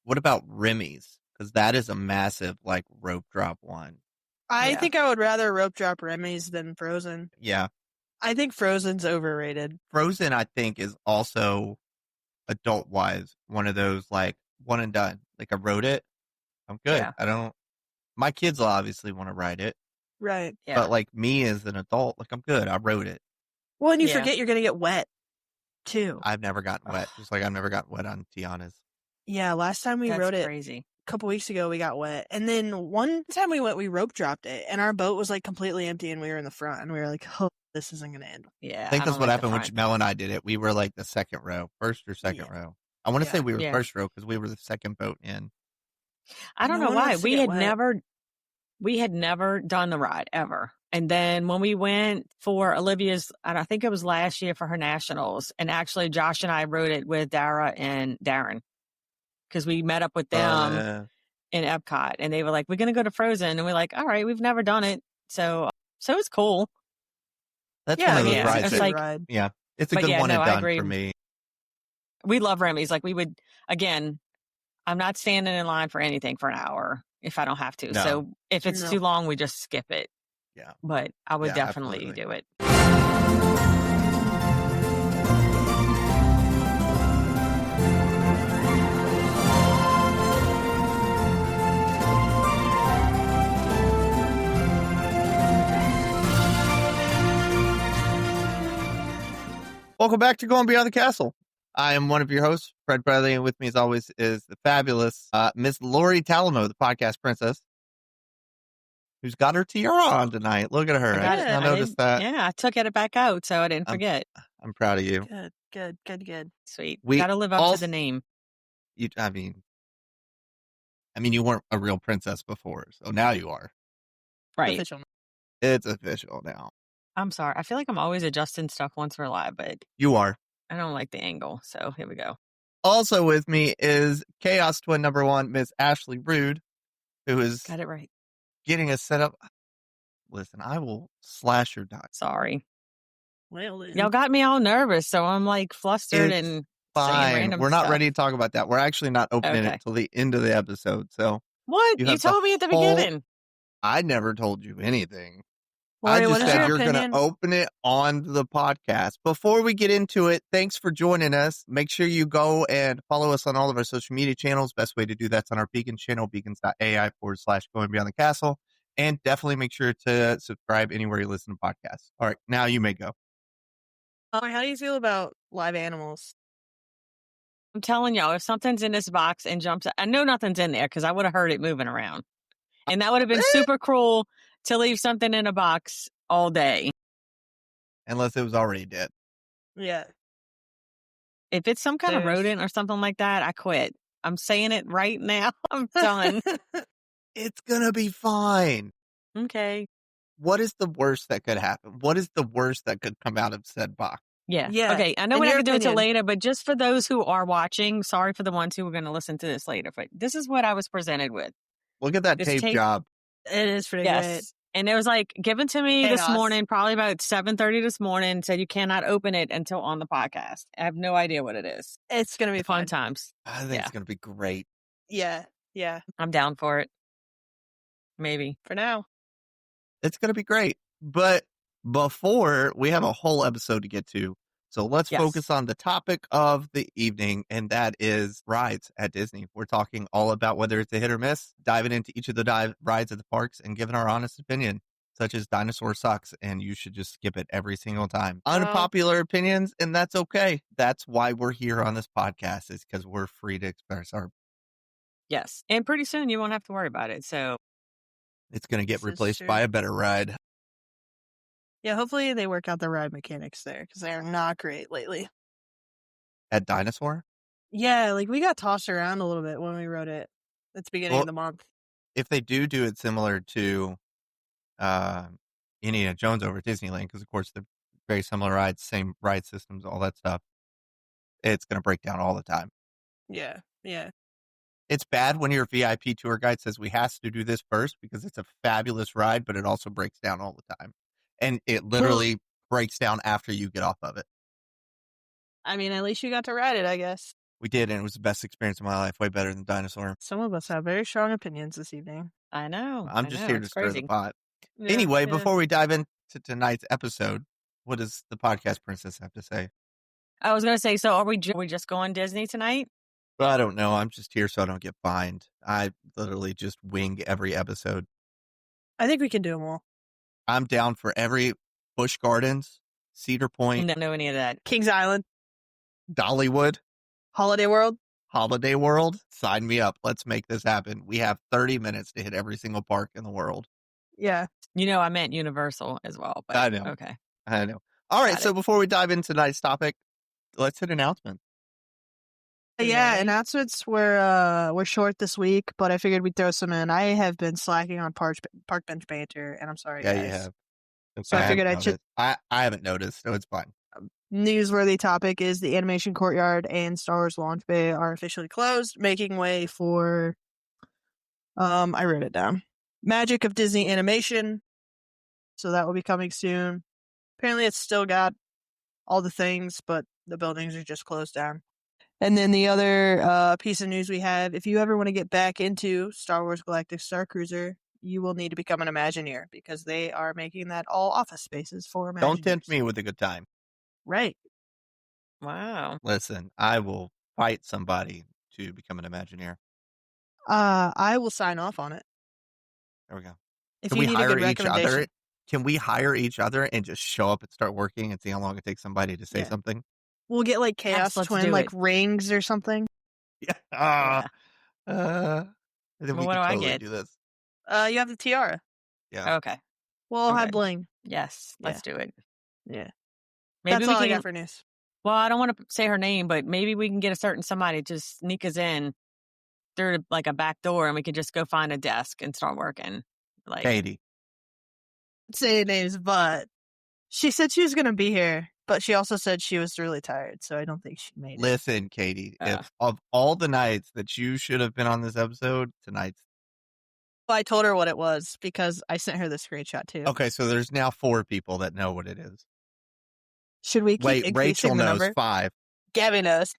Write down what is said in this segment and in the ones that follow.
What about Remy's? Because that is a massive, like, rope drop one. I Yeah. think I would rather rope drop Remy's than Frozen. Yeah. I think Frozen's overrated. Frozen, I think, is also, adult-wise, one of those, like, one and done. Like, I rode it. I'm good. Yeah. My kids will obviously want to ride it. Right. Yeah. But, like, me as an adult, like, I'm good. I rode it. Well, and you Yeah. forget you're going to get wet, too. I've never gotten wet. Just like I've never gotten wet on Tiana's. Yeah, last time we That's rode it, crazy. a couple weeks ago, we got wet. And then one time we went, we rope dropped it, and our boat was, like, completely empty, and we were in the front, and we were like, oh, this isn't going to end. Yeah. I think that's don't what like the happened when front. Mel and I did it. We were like the second row, first or second row. I want to say we were Yeah. first row because we were the second boat in. I don't No know one why. wants to get wet. We had never done the ride ever. And then when we went for Olivia's, and I think it was last year for her nationals, and actually Josh and I rode it with Dara and Darren because we met up with them in Epcot, and they were like, "We're going to go to Frozen," and we're like, "All right, we've never done it, so it's cool." That's one of those yeah, rides. it's that- like- ride. yeah, it's a But good yeah, one no, and I done agree. for me. We love Remy's. Like we would, again, I'm not standing in line for anything for an hour if I don't have to. No. So if it's No. too long, we just skip it. Yeah. But I would Yeah, definitely absolutely. do it. Welcome back to Going Beyond the Castle. I am one of your hosts, Fred Bradley, and with me, as always, is the fabulous Miss Lori Talamo, the podcast princess, who's got her tiara on tonight. Look at her. I got I, it. I noticed that. Yeah, I took it back out, so I didn't forget. I'm proud of you. Good. Sweet. We Got to live up to also- the name. I mean, you weren't a real princess before, so now you are. Right. Official. It's official now. I'm sorry. I feel like I'm always adjusting stuff once we're live, but You are. I don't like the angle. So here we go. Also with me is Chaos Twin number 1, Miss Ashley Rude, who is Got it right. getting us set up. Listen, I will slash your dot. Sorry. Well, then. Y'all got me all nervous, so I'm like flustered It's and saying Fine. random We're not stuff. ready to talk about that. We're actually not opening Okay. it till the end of the episode. So What? You You have the told me at the whole- beginning. I never told you anything. Lori, I what just is said your you're going opinion? to open it on the podcast. Before we get into it, thanks for joining us. Make sure you go and follow us on all of our social media channels. Best way to do that's on our Beacons channel, beacons.ai/going beyond the castle. And definitely make sure to subscribe anywhere you listen to podcasts. All right, now you may go. Lori, how do you feel about live animals? I'm telling y'all, if something's in this box and jumps, I know nothing's in there because I would have heard it moving around. And that would have been super cruel to leave something in a box all day. Unless it was already dead. Yeah. If it's some kind of There's- rodent or something like that, I quit. I'm saying it right now. I'm done. It's going to be fine. Okay. What is the worst that could happen? What is the worst that could come out of said box? Yeah. Yeah. Okay. I know In we're not your going to do it till opinion. later, but just for those who are watching, sorry for the ones who are going to listen to this later, but this is what I was presented with. Look at that This tape tape- job. It is pretty Yes. And it was like given to me this Chaos. morning, probably about 7:30 this morning, said you cannot open it until on the podcast. I have no idea what it is. great. It's going to be Fun fun. times. I think Yeah. it's going to be great. Yeah. I'm down for it. Maybe. For now. It's going to be great. But before, we have a whole episode to get to. So let's Yes. focus on the topic of the evening, and that is rides at Disney. We're talking all about whether it's a hit or miss, diving into each of the rides at the parks and giving our honest opinion, such as dinosaur sucks, and you should just skip it every single time. Unpopular opinions, and that's okay. That's why we're here on this podcast, is because we're free to express our. Yes. And pretty soon you won't have to worry about it. So It's going to get This is replaced true. by a better ride. Yeah, hopefully they work out the ride mechanics there because they are not great lately. At Dinosaur? Yeah, like we got tossed around a little bit when we rode it at the beginning Well, of the month. If they do it similar to Indiana Jones over at Disneyland, because of course they're very similar rides, same ride systems, all that stuff, it's going to break down all the time. Yeah. It's bad when your VIP tour guide says we have to do this first because it's a fabulous ride, but it also breaks down all the time. And it literally breaks down after you get off of it. I mean, at least you got to ride it, I guess. We did, and it was the best experience of my life. Way better than Dinosaur. Some of us have very strong opinions this evening. I know. I'm just here to it's stir the crazy. pot. Yeah, Anyway, yeah. before we dive into tonight's episode, what does the podcast princess have to say? I was going to say, so are we just going Disney tonight? Well, I don't know. I'm just here so I don't get fined. I literally just wing every episode. I think we can do them all. I'm down for every Busch Gardens, Cedar Point, Don't know any of that. Kings Island, Dollywood, Holiday World. Holiday World. Sign me up. Let's make this happen. We have 30 minutes to hit every single park in the world. Yeah. I meant Universal as well. But I know. Okay. I know. All right. Got So it. before we dive into tonight's topic, let's hit announcements. Yeah, Okay. announcements we're short this week, but I figured we'd throw some in. I have been slacking on park bench banter, and I'm sorry, Yeah, guys. you have. So I figured haven't I should. noticed. I haven't noticed, so it's fine. Newsworthy topic is the animation courtyard and Star Wars launch bay are officially closed, making way for. I wrote it down. Magic of Disney Animation. So that will be coming soon. Apparently, it's still got all the things, but the buildings are just closed down. And then the other piece of news we have, if you ever want to get back into Star Wars Galactic Star Cruiser, you will need to become an Imagineer because they are making that all office spaces for Imagineers. Don't tempt me with a good time. Right. Wow. Listen, I will fight somebody to become an Imagineer. I will sign off on it. There we go. If Can you we need a hire good each recommendation. other? Can we hire each other and just show up and start working and see how long it takes somebody to say Yeah. something? We'll get like Chaos let's Twin, do like it. rings or something. Yeah. Yeah. And then Well, we what can do I totally get? do this. You have the tiara. Yeah. Okay. We'll all have Okay. bling. Yes. Let's do it. Yeah. Maybe That's we all I can. got for news. Well, I don't want to say her name, but maybe we can get a certain somebody to just sneak us in through like a back door, and we could just go find a desk and start working. Like Katie. Say names, but she said she was going to be here, but she also said she was really tired, so I don't think she made it. Listen, Katie, if of all the nights that you should have been on this episode, tonight's. Well, I told her what it was because I sent her the screenshot too. Okay, so there's now 4 people that know what it is. Should we keep Wait, increasing Rachel the knows number? 5. Gabby knows.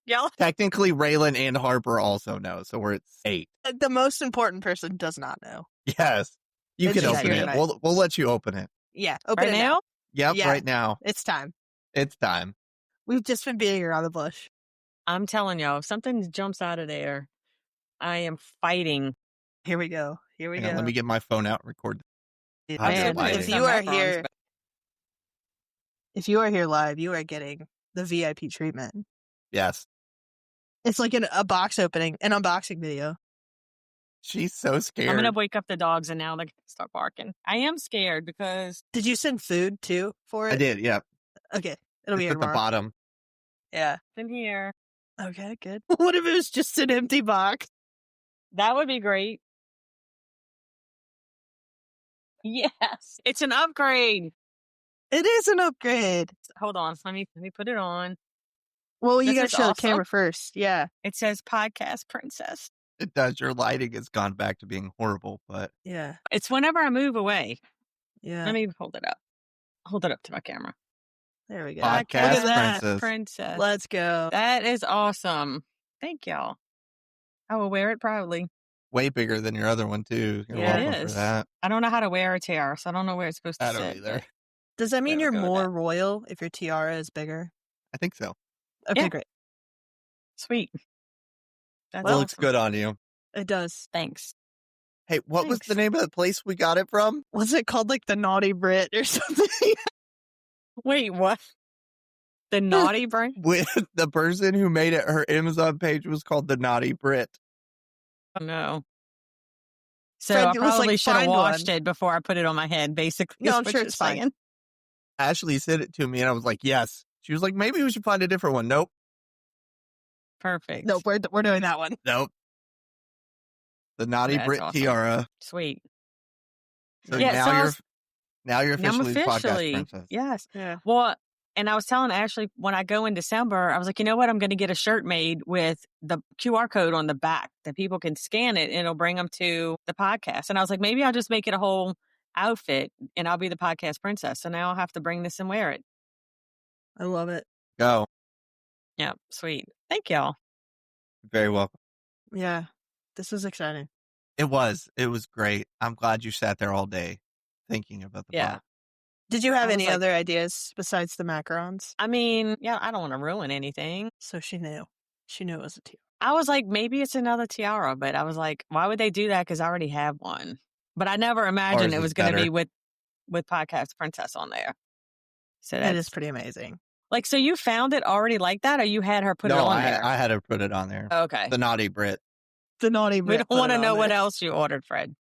y'all. Technically, Raylan and Harper also know, so we're at 8. The most important person does not know. Yes. You And can she's open here it. tonight. We'll let you open it. Yeah, open Right it now? Yep, Yeah. right now. It's time. It's time. We've just been beating around the bush. I'm telling y'all, if something jumps out of there, I am fighting. Here we go. Here we Hang on, go. let me get my phone out and record. Man, lighting. If you are here, live, you are getting the VIP treatment. Yes. It's like a box opening, an unboxing video. She's so scared. I'm gonna wake up the dogs and now they start barking. I am scared because Did you send food too for it? I did, yeah. Okay, it'll be It's here at the tomorrow. bottom. Yeah. it's in here. Okay, good. What if it was just an empty box? That would be great. Yes, it's an upgrade. It is an upgrade. Hold on, let me put it on. Well, you This gotta is show awesome. the camera first. Yeah. It says Podcast Princess. It does. Your lighting has gone back to being horrible, but Yeah. It's whenever I move away. Yeah. Let me hold it up. Hold it up to my camera. There we go. Podcast Look at that. Princess. Princess. Let's go. That is awesome. Thank y'all. I will wear it proudly. way bigger than your other one too. You're Yeah, it welcome for is. that. I don't know how to wear a tiara, so I don't know where it's supposed to I don't sit. either. Does that mean There you're we go with more that. royal if your tiara is bigger? I think so. Okay, Yeah. great. Sweet. That's It looks awesome. good on you. It does. Thanks. Hey, what was the Thanks. name of the place we got it from? Was it called like the Naughty Brit or something? Wait, what? The naughty brain? With the person who made it, her Amazon page was called the Naughty Brit. Oh, no. So Fred, I it was like, probably should have find washed one. it before I put it on my head, basically. No, is I'm what sure you're it's fine. saying. Ashley sent it to me, and I was like, yes. She was like, maybe we should find a different one. Nope. Perfect. No, we're doing that one. Nope. The Naughty That's Brit awesome. tiara. Sweet. So Yeah, now so I you're was- now you're Now I'm officially the podcast officially. princess. Yes. Yeah. Well, and I was telling Ashley when I go in December, I was like, you know what? I'm going to get a shirt made with the QR code on the back that people can scan it and it'll bring them to the podcast. And I was like, maybe I'll just make it a whole outfit and I'll be the podcast princess. So now I'll have to bring this and wear it. I love it. Go. Yeah, sweet. Thank y'all. Very welcome. Yeah, this was exciting. It was great. I'm glad you sat there all day thinking about the Yeah. park. Did you have I was any like- other ideas besides the macarons? I mean, yeah, I don't want to ruin anything. So she knew. She knew it was a tiara. I was like, maybe it's another tiara, but I was like, why would they do that? Because I already have one. But I never imagined Ours it was is going to better. be with Podcast Princess on there. So That that's is pretty amazing. like, so you found it already like that, or you had her put it on there? I had her put it on there. Okay. The naughty Brit. The naughty We Brit don't put want it to on know what there. else you ordered, Fred.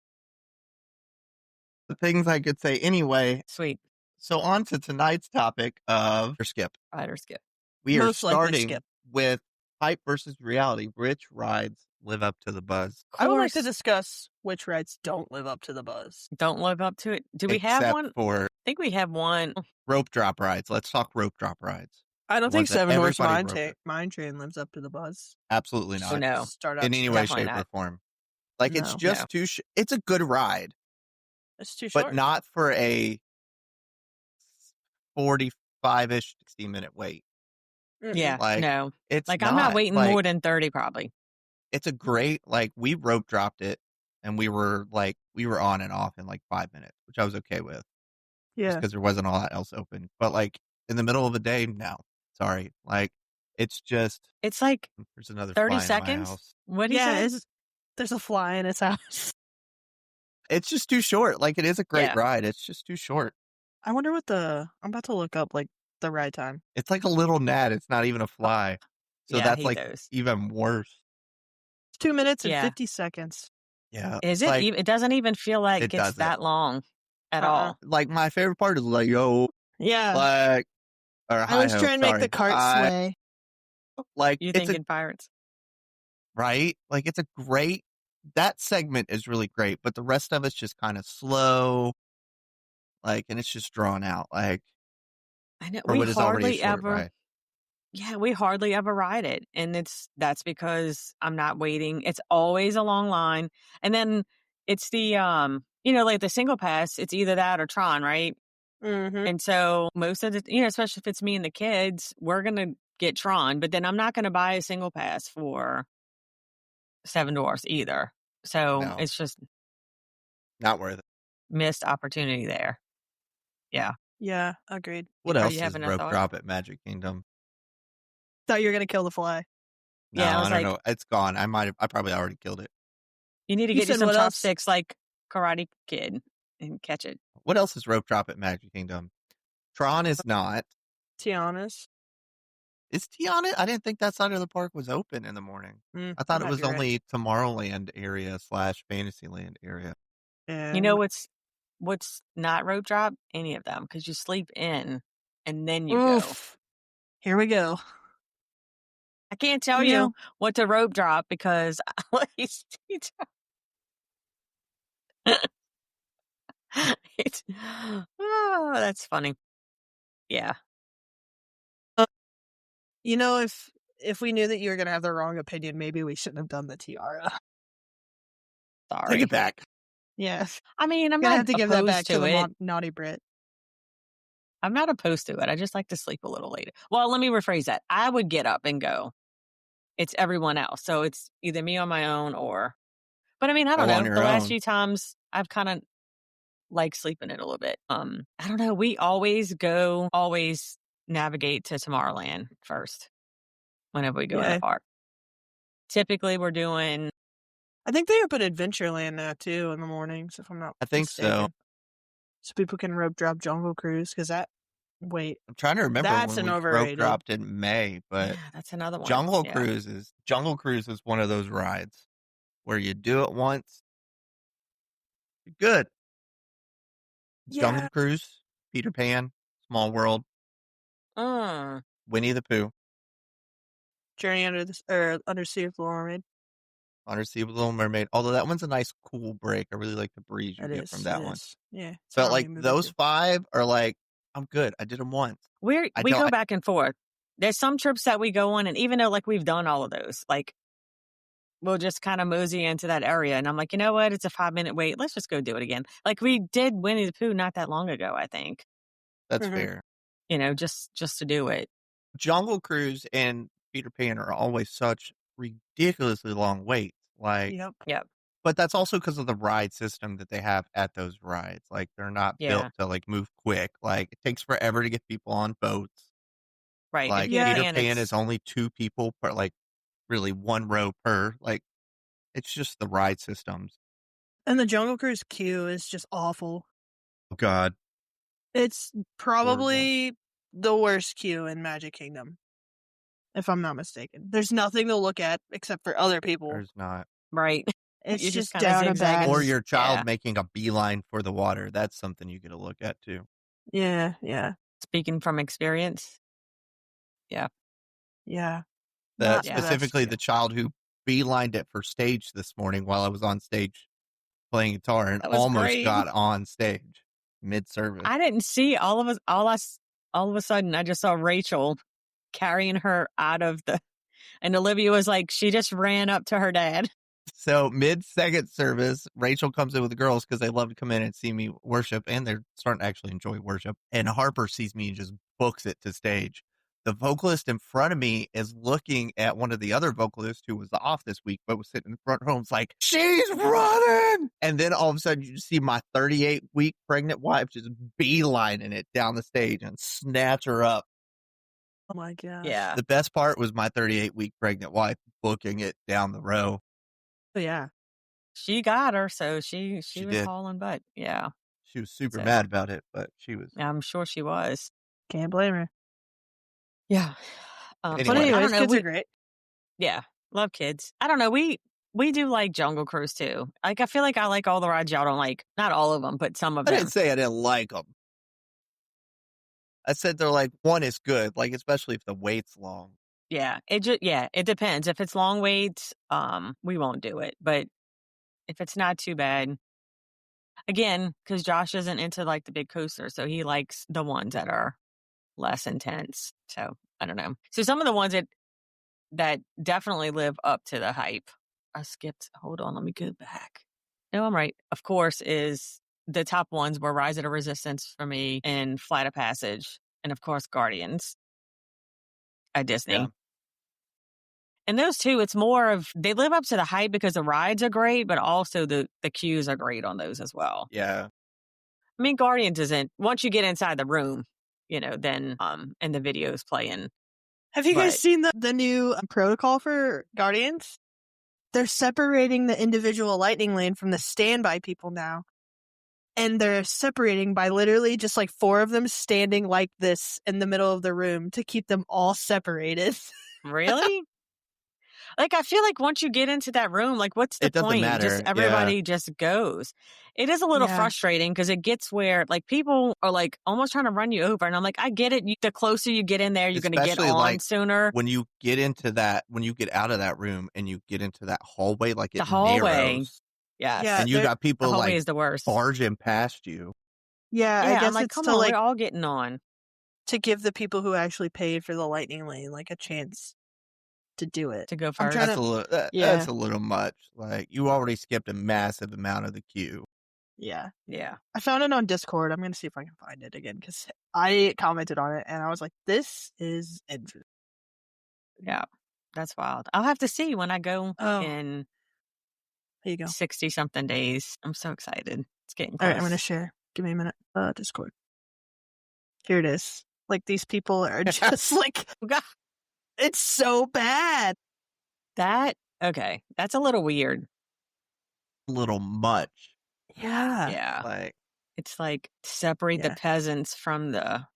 The things I could say anyway. Sweet. So on to tonight's topic of skip. Ride or skip. We are Most likely starting skip. with hype versus reality. Which rides live up to the buzz? I would like to Course. discuss which rides don't live up to the buzz. Don't live up to it. Do we have Except one? for I think we have one. rope drop rides. Let's talk rope drop rides. I don't The think ones that Seven Horse everybody wrote Mine Train lives up to the buzz. Absolutely Oh, not. no. Start out In any way, definitely shape, or not. form. Like, it's No. just too... it's a good ride, It's too short. but not for a 45-ish, 60-minute wait. Yeah. Like, no. It's Like, I'm not waiting like, more than 30 probably. It's a great... Like, we rope dropped it, and we were on and off in like 5 minutes, which I was okay with. Yeah. Because there wasn't all that else open. But, like, in the middle of the day, no. Sorry. Like, it's just... It's like There's another 30 fly in my seconds. house. What do you Yeah, say? there's a fly in his house. It's just too short. Like, it is a great Yeah. ride. It's just too short. I wonder what I'm about to look up, like, the ride time. It's like a little gnat. It's not even a fly. So Yeah, I that's hate like those. even worse. It's 2 minutes and Yeah. 50 seconds. Yeah. Is it? Like, It doesn't even feel like it it's doesn't. that long at all. like my favorite part is like, yo, Yeah. like, or I always hi-ho, try and make sorry. the cart sway. Like, You it's thinking pirates? right? Like, it's a great, that segment is really great, but the rest of it's just kind of slow. Like, and it's just drawn out. Like, I know for we what is already a hardly short ever. ride. Yeah, we hardly ever ride it, and that's because I'm not waiting. It's always a long line, and then it's the like the single pass. It's either that or Tron, right? Mm-hmm. And so most of the especially if it's me and the kids, we're gonna get Tron, but then I'm not gonna buy a single pass for Seven Dwarfs either. So No. it's just Not worth it. missed opportunity there. Yeah. Yeah, agreed. What Are else you is having a rope thought? drop at Magic Kingdom? Thought you were going to kill the fly. No, Yeah, I was I don't like- know. It's gone. I probably already killed it. You need to You get you said some what else? chopsticks like Karate Kid and catch it. What else is rope drop at Magic Kingdom? Tron is not. Tiana's. Is Tiana? I didn't think that side of the park was open in the morning. I thought you it might was be right. only Tomorrowland area / Fantasyland area. Yeah, You know what's not rope drop? Any of them, because you sleep in and then you go. Oof. Here we go. I can't tell Yeah. you what to rope drop because oh, that's funny. Yeah. You know, if we knew that you were going to have the wrong opinion, maybe we shouldn't have done the tiara. Sorry. Take it back. Yeah. I mean, I'm Gonna not have to give that back opposed to the it. naughty Brit. I'm not opposed to it. I just like to sleep a little later. Well, let me rephrase that. I would get up and go. It's everyone else. So it's either me on my own or, but I mean, I don't Go on know. your The last own. few times I've kind of like sleeping it a little bit. I don't know. We always navigate to Tomorrowland first whenever we go in Yeah. the park. Typically we're doing, I think they open Adventureland now too in the mornings, if I'm not I think so. mistaken. So people can rope drop Jungle Cruise because wait, I'm trying to remember That's when an we rope overrated. dropped in May, but yeah, that's another one. Jungle Yeah. Cruise is one of those rides where you do it once, you're good. Yeah. Jungle Cruise, Peter Pan, Small World, Winnie the Pooh, Journey Undersea of the Little Mermaid. Undersea with the Little Mermaid. Although that one's a nice cool break. I really like the breeze you That get is from that it one. is. Yeah. it's But not like really moving those to. 5 are like, I'm good. I did them once. We I go don't- back and forth. There's some trips that we go on, and even though like we've done all of those, like we'll just kind of mosey into that area, and I'm like, you know what? It's a 5-minute wait. Let's just go do it again. Like we did Winnie the Pooh not that long ago, I think. That's Mhm. fair. You know, just to do it. Jungle Cruise and Peter Pan are always such ridiculously long waits. Like, Yep. Yep. but that's also because of the ride system that they have at those rides. Like, they're not built Yeah. to like move quick. Like, it takes forever to get people on boats. Right. Like, Peter Peter Pan, Pan is it's only 2 people per, like, really 1 row per. Like, it's just the ride systems. And the Jungle Cruise queue is just awful. Oh God, It's horrible. probably the worst queue in Magic Kingdom, if I'm not mistaken. There's nothing to look at except for other people. There's not. right. It's You're just kinda down and back. zigzagging. Or your child Yeah. making a beeline for the water. That's something you get to look at too. Yeah, yeah, Speaking from experience. yeah. The, Not Yeah. the best specifically queue. the child who beelined it for stage this morning while I was on stage playing guitar and That was almost great. got on stage mid-service. I didn't see all of a sudden I just saw Rachel carrying her out of the and Olivia was like, she just ran up to her dad. So mid-second service, Rachel comes in with the girls because they love to come in and see me worship, and they're starting to actually enjoy worship. And Harper sees me and just books it to stage. The vocalist in front of me is looking at one of the other vocalists who was off this week, but was sitting in the front row. It's like, she's running! And then all of a sudden, you see my 38-week pregnant wife just beelining it down the stage and snatch her up. Oh my gosh. Yeah. The best part was my 38-week pregnant wife booking it down the row. Oh, yeah. She got her, so she was did. hauling butt. Yeah. She was super So- mad about it, but she was. I'm sure she was. Can't blame her. Yeah. Anyway. But I anyways, don't know. kids are great. Yeah. Love kids. I don't know. We do like Jungle Cruise too. Like, I feel like I like all the rides y'all don't like. Not all of them, but some of I them. didn't say I didn't like them. I said they're like, one is good, like especially if the wait's long. Yeah. It depends. If it's long waits, we won't do it. But if it's not too bad, again, because Josh isn't into like the big coasters, so he likes the ones that are less intense. So I don't know. So some of the ones that definitely live up to the hype. I skipped. Hold on, let me go back. No, I'm right. Of course, is the top ones were Rise of the Resistance for me and Flight of Passage, and of course Guardians at Disney. Yeah. And those two, it's more of they live up to the hype because the rides are great, but also the queues are great on those as well. Yeah. I mean, Guardians isn't once you get inside the room, then and the videos playing. Have you guys But- seen the new protocol for Guardians? They're separating the individual lightning lane from the standby people now. And they're separating by literally just like 4 of them standing like this in the middle of the room to keep them all separated. Really? Like, I feel like once you get into that room, like, what's the It doesn't point? matter, Just yeah. everybody just goes. It is a little Yeah. frustrating because it gets where, like, people are, like, almost trying to run you over. And I'm like, I get it. The closer you get in there, you're going to get Especially, on like, sooner. When you get into that, when you get out of that room and you get into that hallway, like The it hallway. narrows, Yes. Yeah. and you they're- got The people hallway like is the worst. barging past you. Yeah, Yeah, I guess I'm like, it's come to on, like we're all getting on. to give the people who actually paid for the lightning lane like a chance to do it. To go I'm first. trying That's to- a little. yeah. That's a little much. Like you already skipped a massive amount of the queue. Yeah. Yeah. I found it on Discord. I'm going to see if I can find it again because I commented on it and I was like, this is interesting. Yeah. That's wild. I'll have to see when I go Oh. in Here you go. 60 something days. I'm so excited. It's getting All close. right, I'm going to share. Give me a minute. Discord. Here it is. Like these people are just like, God. it's so bad. Okay. That's a little weird. A little much. Yeah. Yeah. Like It's like separate the Yeah. peasants from the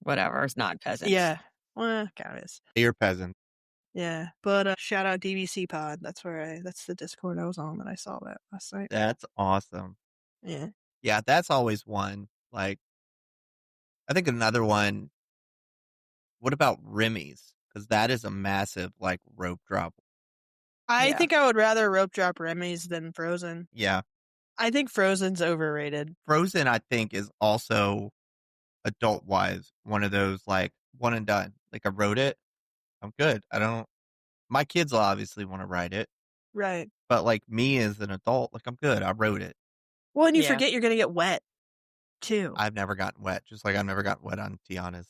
whatever. It's not peasants. Yeah. Well, God, it is. you're peasant. Yeah. But shout out DVC Pod. That's the Discord I was on that I saw that last night. That's awesome. Yeah. Yeah, that's always one. Like, I think another one. What about Remy's? Because that is a massive like rope drop. I Yeah. think I would rather rope drop Remy's than Frozen. Yeah, I think Frozen's overrated. Frozen I think is also adult wise one of those like one and done. Like I wrote it, I'm good. I don't. My kids will obviously want to ride it, Right. but like me as an adult, like I'm good. I wrote it. Well, and you Yeah. forget you're going to get wet, too. I've never gotten wet, just like I've never gotten wet on Tiana's.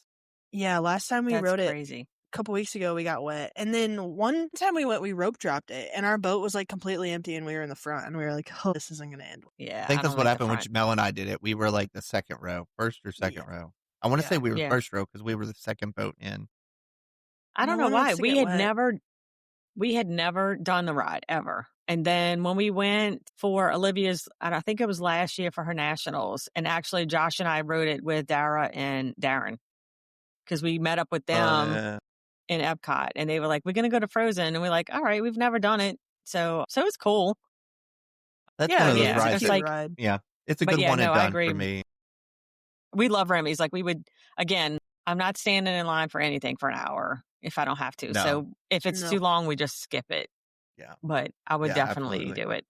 Yeah, last time we That's rode it, crazy. couple weeks ago we got wet, and then one time we went, we rope dropped it, and our boat was like completely empty, and we were in the front, and we were like, "Oh, this isn't gonna end." Yeah, I think that's don't what like the happened when front. Jamel and I did it. We were like the second row, first or second row. I want to Yeah. say we were Yeah. first row because we were the second boat in. I don't No know one wants why. to We get had wet. never done the ride ever. And then when we went for Olivia's, and I think it was last year for her nationals, and actually Josh and I rode it with Dara and Darren because we met up with them in Epcot, and they were like, "We're gonna go to Frozen," and we're like, "All right, we've never done it, so it's cool." That's Yeah, one I of mean, those Yeah, it's a rides it's cute that, like, ride. yeah, it's a but good yeah, one and no, I done agree. for me. We love Remy's. Like we would, again, I'm not standing in line for anything for an hour if I don't have to. No. So if it's No. too long, we just skip it. Yeah. But I would Yeah, definitely absolutely. do it.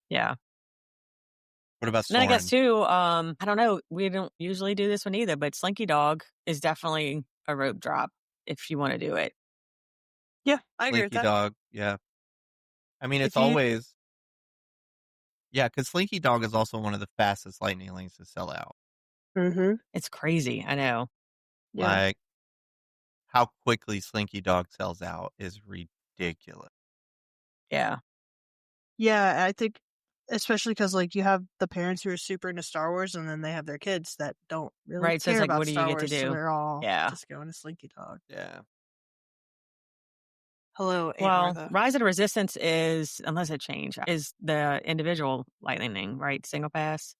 Yeah. What about And then I guess Soarin'? too, I don't know, we don't usually do this one either, but Slinky Dog is definitely a rope drop if you want to do it. Yeah, I agree with Slinky that. Dog, yeah. I mean, it's If you, always, yeah, because Slinky Dog is also one of the fastest lightning lanes to sell out. Mm-hmm. it's crazy. I know. Yeah. Like, how quickly Slinky Dog sells out is ridiculous. Yeah. Yeah, I think especially because like you have the parents who are super into Star Wars, and then they have their kids that don't really Right. So it's care like, about what do you Star get to Wars, so do? they're all Yeah. just going to Slinky Dog. Yeah. Hello, Aunt Well, Martha. Rise of the Resistance is, unless it changed, is the individual lightning, right? Single pass.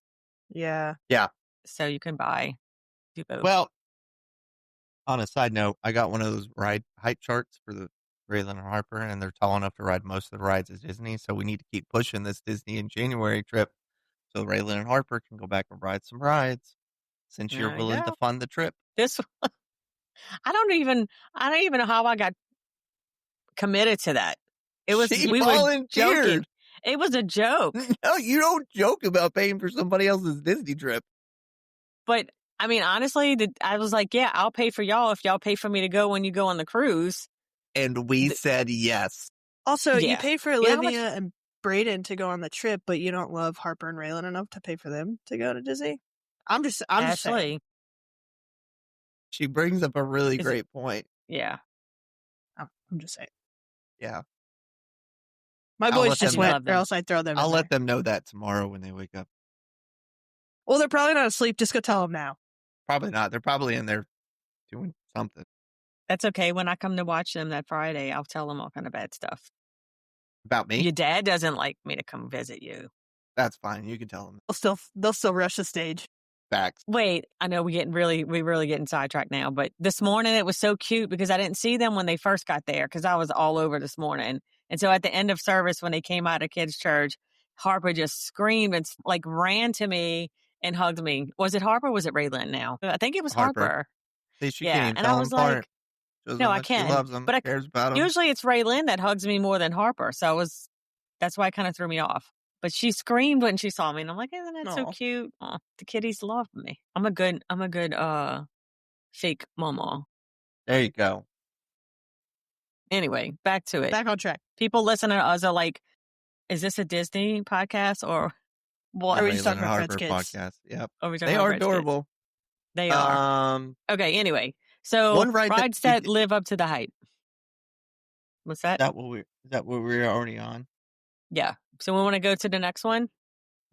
Yeah. Yeah. So you can do both. Well, on a side note, I got one of those ride height charts for the Raylan and Harper, and they're tall enough to ride most of the rides at Disney. So we need to keep pushing this Disney in January trip so Raylan and Harper can go back and ride some rides since you're There you willing go. to fund the trip. This, I don't even know how I got committed to that. It was, She we were volunteered. joking. It was a joke. No, you don't joke about paying for somebody else's Disney trip. But I mean, honestly, I was like, yeah, I'll pay for y'all if y'all pay for me to go when you go on the cruise. And we said yes. Also, you Yeah. pay for You know how much- Olivia and Brayden to go on the trip, but you don't love Harper and Raylan enough to pay for them to go to Disney. I'm just saying. Ashley, She brings up a really Is- great point. yeah. I'm just saying. Yeah. My I'll boys let just them went, love them. or else I'd throw them. I'll in let there. them know that tomorrow when they wake up. Well, they're probably not asleep. Just go tell them now. Probably not. They're probably in there doing something. That's okay. When I come to watch them that Friday, I'll tell them all kind of bad stuff. About me? Your dad doesn't like me to come visit you. That's fine. You can tell them. They'll still rush the stage. Facts. Wait, I know we're really getting sidetracked now, but this morning it was so cute because I didn't see them when they first got there because I was all over this morning. And so at the end of service, when they came out of kids' church, Harper just screamed and like ran to me and hugged me. Was it Harper? Or was it Raylan now? I think it was Harper. See, she Yeah, can't even and tell I them was apart. like, Shows no, how I much she can, loves them, but cares about them. usually it's Raylan that hugs me more than Harper. So that's why it kind of threw me off. But she screamed when she saw me, and I'm like, "Isn't that so Aw. cute?" Aw, the kitties love me. I'm a good fake mama. There you go. Anyway, back to it. Back on track. People listening to us are like, "Is this a Disney podcast or what?" Are we Raylan just talking and about Fred's Harper kids? podcast. Yep. Are we talking They about are Fred's kids? adorable. They are. Okay. Anyway, so One ride that rides we that did- live up to the hype. What's that? is that what we're already on? Yeah. So we want to go to the next one.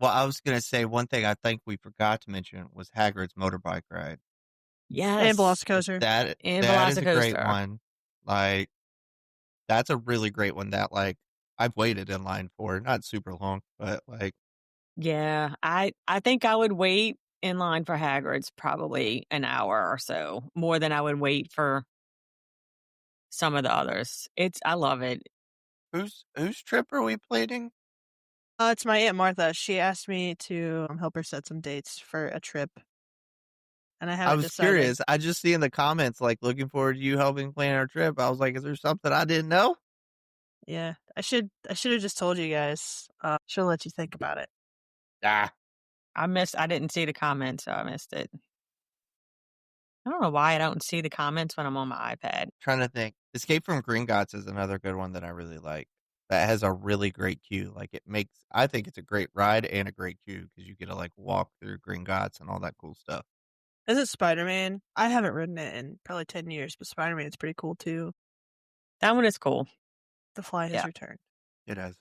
Well, I was going to say one thing I think we forgot to mention was Hagrid's motorbike ride. Yes. And Velocicoaster. That And is a great Velocicoaster. one. Like, that's a really great one that, like, I've waited in line for. Not super long, but, like, Yeah, I think I would wait in line for Hagrid's probably an hour or so, more than I would wait for some of the others. I love it. whose trip are we plating? It's my Aunt Martha. She asked me to help her set some dates for a trip. And I haven't I was decided. curious. I just see in the comments, like, looking forward to you helping plan our trip. I was like, is there something I didn't know? Yeah. I should have just told you guys. She'll let you think about it. Ah, I didn't see the comments, so I missed it. I don't know why I don't see the comments when I'm on my iPad. trying to think. Escape from Gringotts is another good one that I really like. That has a really great queue. Like, I think it's a great ride and a great queue because you get to, like, walk through Gringotts and all that cool stuff. Is it Spider-Man? I haven't ridden it in probably 10 years, but Spider-Man's pretty cool too. That one is cool. The Fly has Yeah. returned. It is.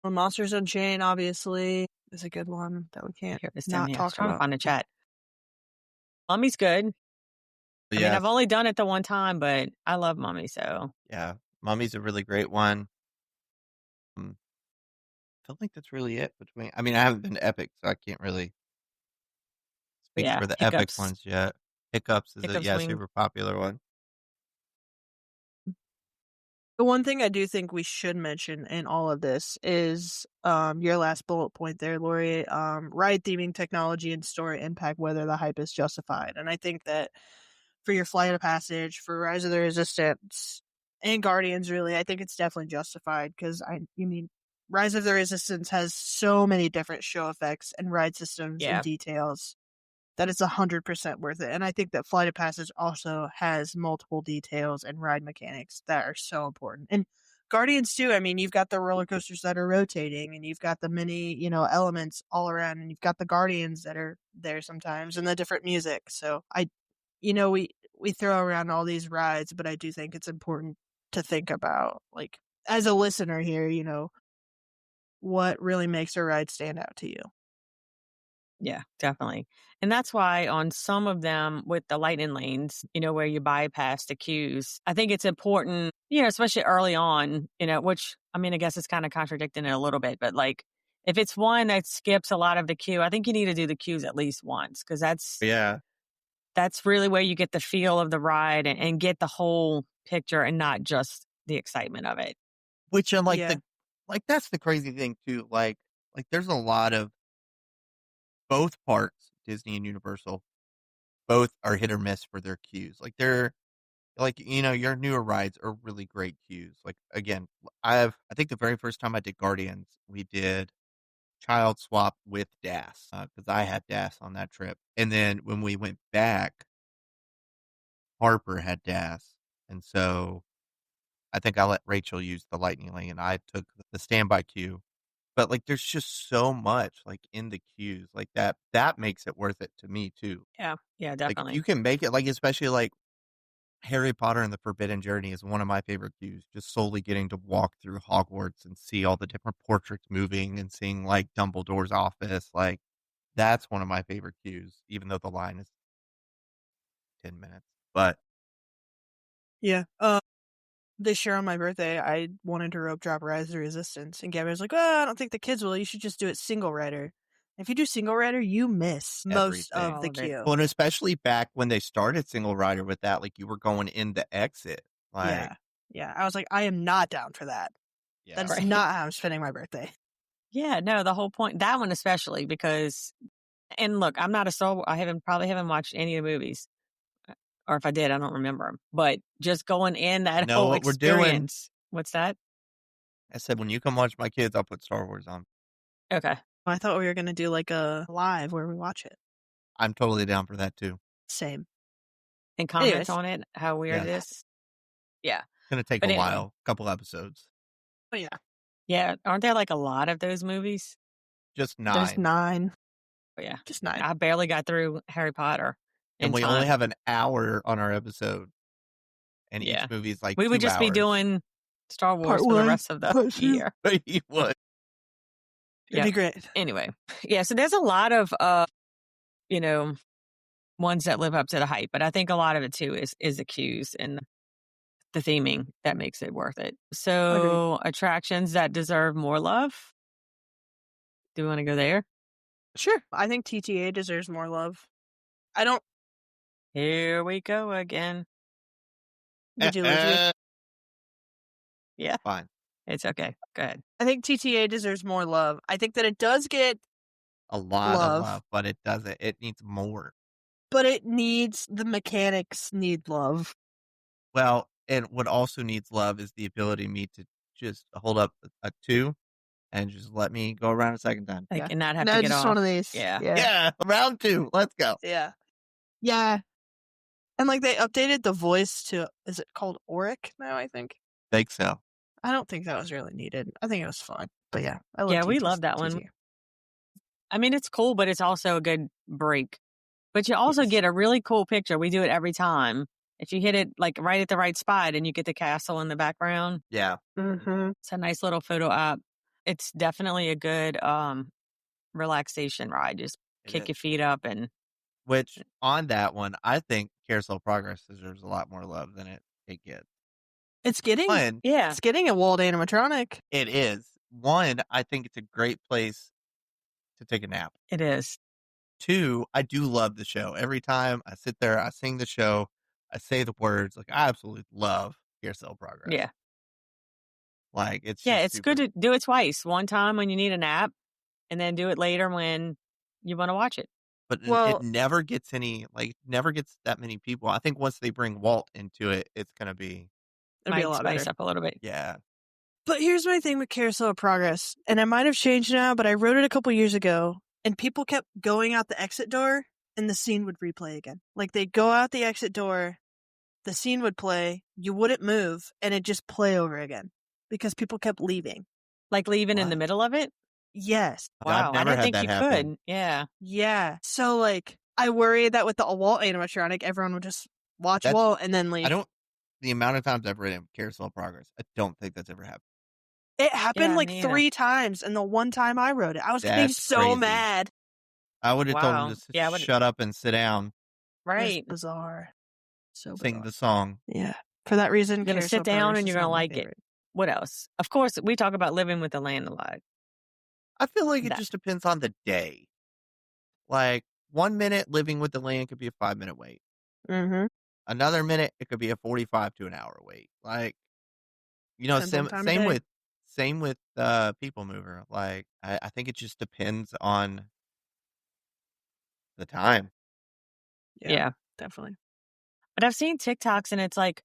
Well, Monsters Unchained, obviously, is a good one that we can't Here it is, not Timmy. I was talk trying to about. find a chat. Mummy's good. I mean, Yes. I've only done it the one time, but I love Mummy, so. Yeah. Mummy's a really great one. I feel like that's really it between. I mean, I haven't been to Epic, so I can't really speak Yeah, for the Epic Hiccups. ones yet. Hiccups is a Hiccups wing. super popular one. The one thing I do think we should mention in all of this is your last bullet point there, Lori. Ride theming, technology, and story impact whether the hype is justified. And I think that for your Flight of Passage, for Rise of the Resistance, and Guardians, really, I think it's definitely justified because Rise of the Resistance has so many different show effects and ride systems and Yeah. details that it's 100% worth it. And I think that Flight of Passage also has multiple details and ride mechanics that are so important. And Guardians too. I mean, you've got the roller coasters that are rotating, and you've got the many, elements all around, and you've got the Guardians that are there sometimes, and the different music. So we throw around all these rides, but I do think it's important to think about, like, as a listener here, what really makes a ride stand out to you. Yeah, definitely. And that's why on some of them with the lightning lanes, where you bypass the queues, I think it's important, especially early on, which, I mean, I guess it's kind of contradicting it a little bit, but like if it's one that skips a lot of the queue, I think you need to do the queues at least once because Yeah. that's really where you get the feel of the ride and get the whole picture and not just the excitement of it. Which Yeah. that's the crazy thing too. Like there's a lot of both parks, Disney and Universal, both are hit or miss for their queues. Like they're like, your newer rides are really great queues. Like again, I think the very first time I did Guardians, we did child swap with DAS because I had DAS on that trip. And then when we went back, Harper had DAS. And so I think I let Rachel use the lightning lane and I took the standby queue. But like there's just so much like in the queues like that makes it worth it to me too. Yeah. Yeah, Like if definitely. you can make it like especially like Harry Potter and the Forbidden Journey is one of my favorite queues, just solely getting to walk through Hogwarts and see all the different portraits moving and seeing like Dumbledore's office. Like that's one of my favorite queues, even though the line is 10 minutes. But Yeah. This year on my birthday, I wanted to rope drop Rise of the Resistance, and Gabby was like, "Well, I don't think the kids will. You should just do it single rider. If you do single rider, you miss most everything. of the All of it. queue." Well, and especially back when they started single rider with that, like you were going in the exit. Like, Yeah. I was like, I am not down for that. yeah. That is Right. not how I'm spending my birthday. Yeah, no, the whole point, that one especially because, and look, I'm not a soul, probably haven't watched any of the movies. Or if I did, I don't remember them. But just going in that Know whole what we're doing. experience. What's that? I said, when you come watch my kids, I'll put Star Wars on. Okay. I thought we were going to do like a live where we watch it. I'm totally down for that too. Same. And comment Anyways. on it, how weird it Yes. is. Yeah. It's going to take But a anyway. while, a couple episodes. Oh, yeah. Yeah. Aren't there like a lot of those movies? Just 9. There's 9. Oh, yeah. Just 9. I barely got through Harry Potter. And we only have an hour on our episode. And Yeah. each movie is like We 2 would just be hours. doing Star Wars Part for the one, rest of the part 2. year. You would. It'd be great. Anyway. Yeah. So there's a lot of, ones that live up to the hype, but I think a lot of it too is the cues and the theming that makes it worth it. So attractions that deserve more love. Do we want to go there? Sure. I think TTA deserves more love. Here we go again. Did you lose me? Yeah. Fine. It's okay. Go ahead. I think TTA deserves more love. I think that it does get A lot of love, but it doesn't. It needs more. But the mechanics need love. Well, and what also needs love is the ability of me to just hold up a 2 and just let me go around a second time. Like, and not have No, to get just off. one of these. Yeah. Yeah. Round 2. Let's go. Yeah. Yeah. And like they updated the voice to, is it called Auric now, I think? Think so. I don't think that was really needed. I think it was fun. But yeah, We love that one. I mean, it's cool, but it's also a good break But you also Yes. get a really cool picture. We do it every time. If you hit it like right at the right spot and you get the castle in the background, Yeah. Mm-hmm. it's a nice little photo op. It's definitely a good relaxation ride. Just It kick is. your feet up and Which on that one, I think Carousel Progress deserves a lot more love than it gets. It's getting yeah, it's getting a Walt animatronic. It is. One, I think it's a great place to take a nap. it is. Two, I do love the show. Every time I sit there, I sing the show, I say the words. Like, I absolutely love Carousel Progress. Yeah. Like, it's Yeah, just it's super. good to do it twice. One time when you need a nap and then do it later when you want to watch it. But Well- it never gets never gets that many people. I think once they bring Walt into it, it's going to be, It'll be a Might lot spice better. up a little bit. yeah. But here's my thing with Carousel of Progress, and I might have changed now, but I wrote it a couple years ago, and people kept going out the exit door, and the scene would replay again. Like, they'd go out the exit door, the scene would play, you wouldn't move, and it'd just play over again because people kept leaving. Like leaving in What? the middle of it? Yes. Wow, I've I never didn't had think that you happen. could. Yeah. Yeah. So, like, I worry that with the Walt animatronic, everyone would just watch That's- Walt and then leave. The amount of times I've written Carousel Progress, I don't think that's ever happened. It happened Yeah, like me either. 3 times, and the one time I wrote it, I was getting That's so crazy. mad. I would have told Wow. him to Yeah, I would- shut up and sit down, Right. It's bizarre. So sing bizarre. the song. Yeah. For that reason, You're going to Carousel sit down Progress and is you're going to not my like it. favorite. What else? Of course, we talk about living with the land a lot. I feel like it That- just depends on the day. Like, 1 minute living with the land could be a 5-minute wait. Mm-hmm. Another minute, it could be a 45 to an hour wait. Like, Depends on time of day. same with People Mover. Like, I think it just depends on the time. Yeah. Definitely. But I've seen TikToks and it's like,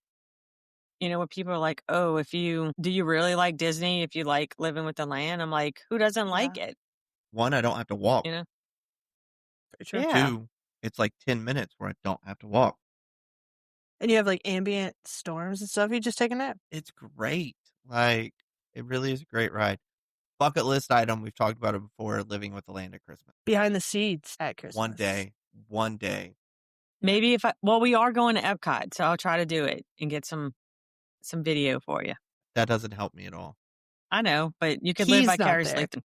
where people are like, oh, do you really like Disney if you like living with the land? I'm like, who doesn't like it? One, I don't have to walk. You know? Very true. Yeah. Two, it's like 10 minutes where I don't have to walk. And you have like ambient storms and stuff. You just take a nap. It's great. Like, it really is a great ride. Bucket list item. We've talked about it before. Living with the land at Christmas. Behind the seeds at Christmas. One day. Maybe we are going to Epcot, so I'll try to do it and get some video for you. That doesn't help me at all. I know, but you could live He's not vicariously. there.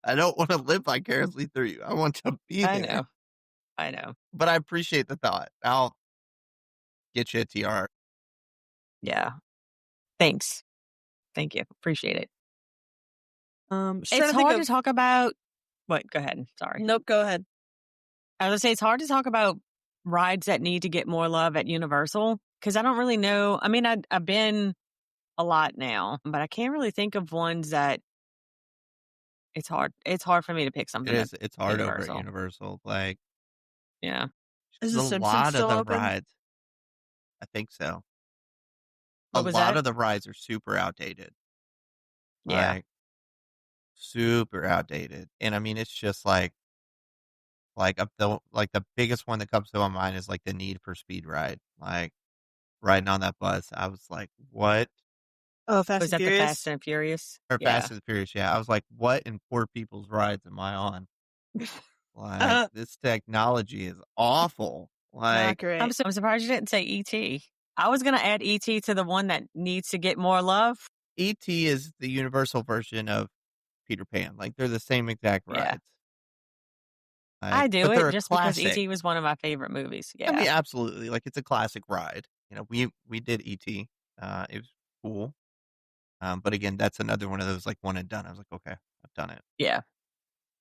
I don't want to live vicariously through you. I want to be there. I know. But I appreciate the thought. I'll get you a tiara. Yeah. Thanks. Thank you. Appreciate it. It's hard to talk about. What? Go ahead. Sorry. Nope, go ahead. I was going to say, it's hard to talk about rides that need to get more love at Universal because I don't really know. I mean, I've been a lot now, but I can't really think of ones that it's hard. It's hard for me to pick something. It's hard over Universal. at Universal. Like, Yeah. Is the a Simpsons lot still of the open? rides. I think so. What was a lot that? of the rides are super outdated. Yeah. Like, super outdated. And I mean, it's just like the biggest one that comes to my mind is like the Need for Speed ride. Like, riding on that bus, I was like, what? Oh, Fast Was and that the Furious? Fast and Furious? Or Yeah. Fast and Furious, yeah. I was like, what in poor people's rides am I on? Like, this technology is awful. Not Like, great. I'm surprised you didn't say E.T. I was going to add E.T. to the one that needs to get more love. E.T. is the Universal version of Peter Pan. Like, they're the same exact Yeah. rides. Like, I do but they're it a just classic. because E.T. was one of my favorite movies. Yeah. I mean, absolutely. Like, it's a classic ride. We did E.T. It was cool. But again, that's another one of those like one and done. I was like, okay, I've done it. Yeah.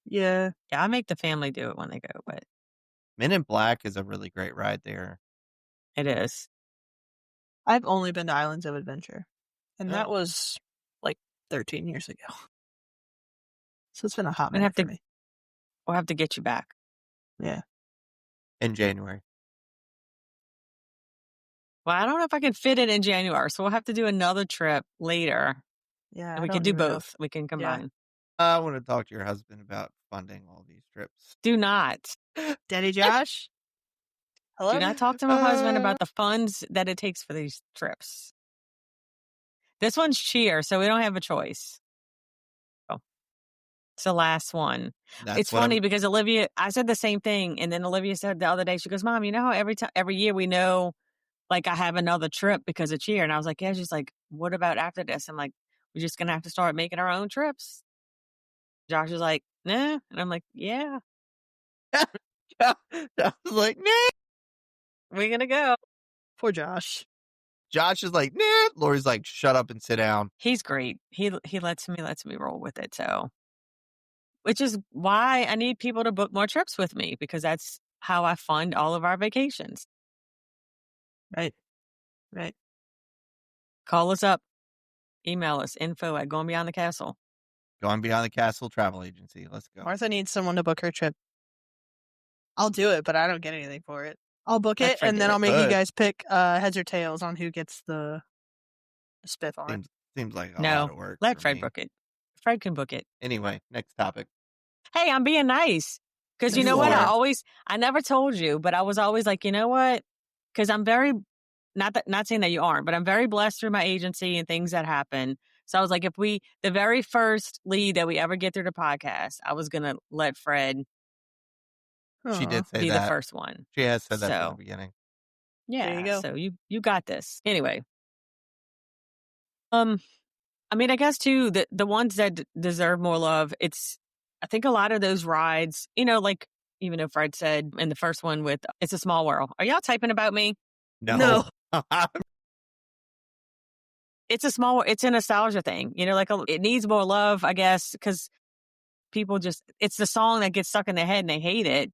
Yeah. Yeah. I make the family do it when they go, but Men in Black is a really great ride there. it is. I've only been to Islands of Adventure. And that Oh. was like 13 years ago. So it's been a hot We'll minute have for to- me. We'll have to get you back. Yeah. In January. Well, I don't know if I can fit it in January, so we'll have to do another trip later. Yeah. And I we don't can do even know both. if- We can combine. I want to talk to your husband about funding all these trips. Do not. Daddy Josh? Hello? Do not talk to my husband about the funds that it takes for these trips. This one's cheer, so we don't have a choice. It's the last one. That's It's what funny because Olivia, I said the same thing. And then Olivia said the other day, she goes, Mom, you know how every year we know, like, I have another trip because of cheer. And I was like, yeah. She's like, what about after this? I'm like, we're just going to have to start making our own trips. Josh is like, nah. And I'm like, yeah, I was like, nah. we're going to go. Poor Josh. Josh is like, nah. Lori's like, shut up and sit down. He's great. He lets me roll with it. So, which is why I need people to book more trips with me, because that's how I fund all of our vacations. Right. Right. Call us up, email us, info@goingbeyondthecastle. Going Beyond the Castle Travel Agency. Let's go. Martha needs someone to book her trip. I'll do it, but I don't get anything for it. I'll book Let it, Fred and do then it. I'll make you Good. guys pick heads or tails on who gets the spiff on it. Seems like a No, lot of work. let for Fred me. book it. Fred can book it. Anyway, next topic. Hey, I'm being nice. Because you You know what? are. I never told you, but I was always like, you know what? Because I'm very, not saying that you aren't, but I'm very blessed through my agency and things that happen. So I was like, the very first lead that we ever get through the podcast, I was going to let Fred She did say be that. the first one. She has said that from the So, beginning. yeah. There you go. So you got this. Anyway. I mean, I guess too, the ones that deserve more love, I think a lot of those rides, like, even though Fred said in the first one with It's a Small World. Are y'all typing about me? No. It's a nostalgia thing, like it needs more love, I guess, because people it's the song that gets stuck in their head and they hate it.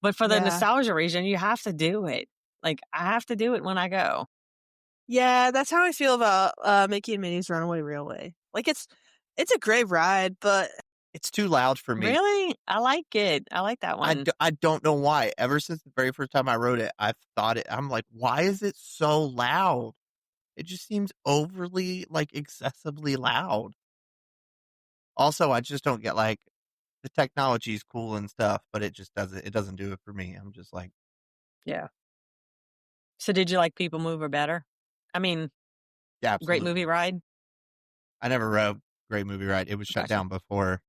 But for the Yeah. nostalgia reason, you have to do it. Like, I have to do it when I go. Yeah, that's how I feel about Mickey and Minnie's Runaway Railway. Like, it's a great ride, but It's too loud for me. Really? I like it. I like that one. I don't know why. Ever since the very first time I rode it, I've thought it. I'm like, why is it so loud? It just seems overly, like, excessively loud. Also, I just don't get, like, the technology is cool and stuff, but it just doesn't do it for me. I'm just like, Yeah. So did you like People Mover better? I mean, yeah, great absolutely. movie ride? I never rode Great Movie Ride. It was shut Gotcha. down before.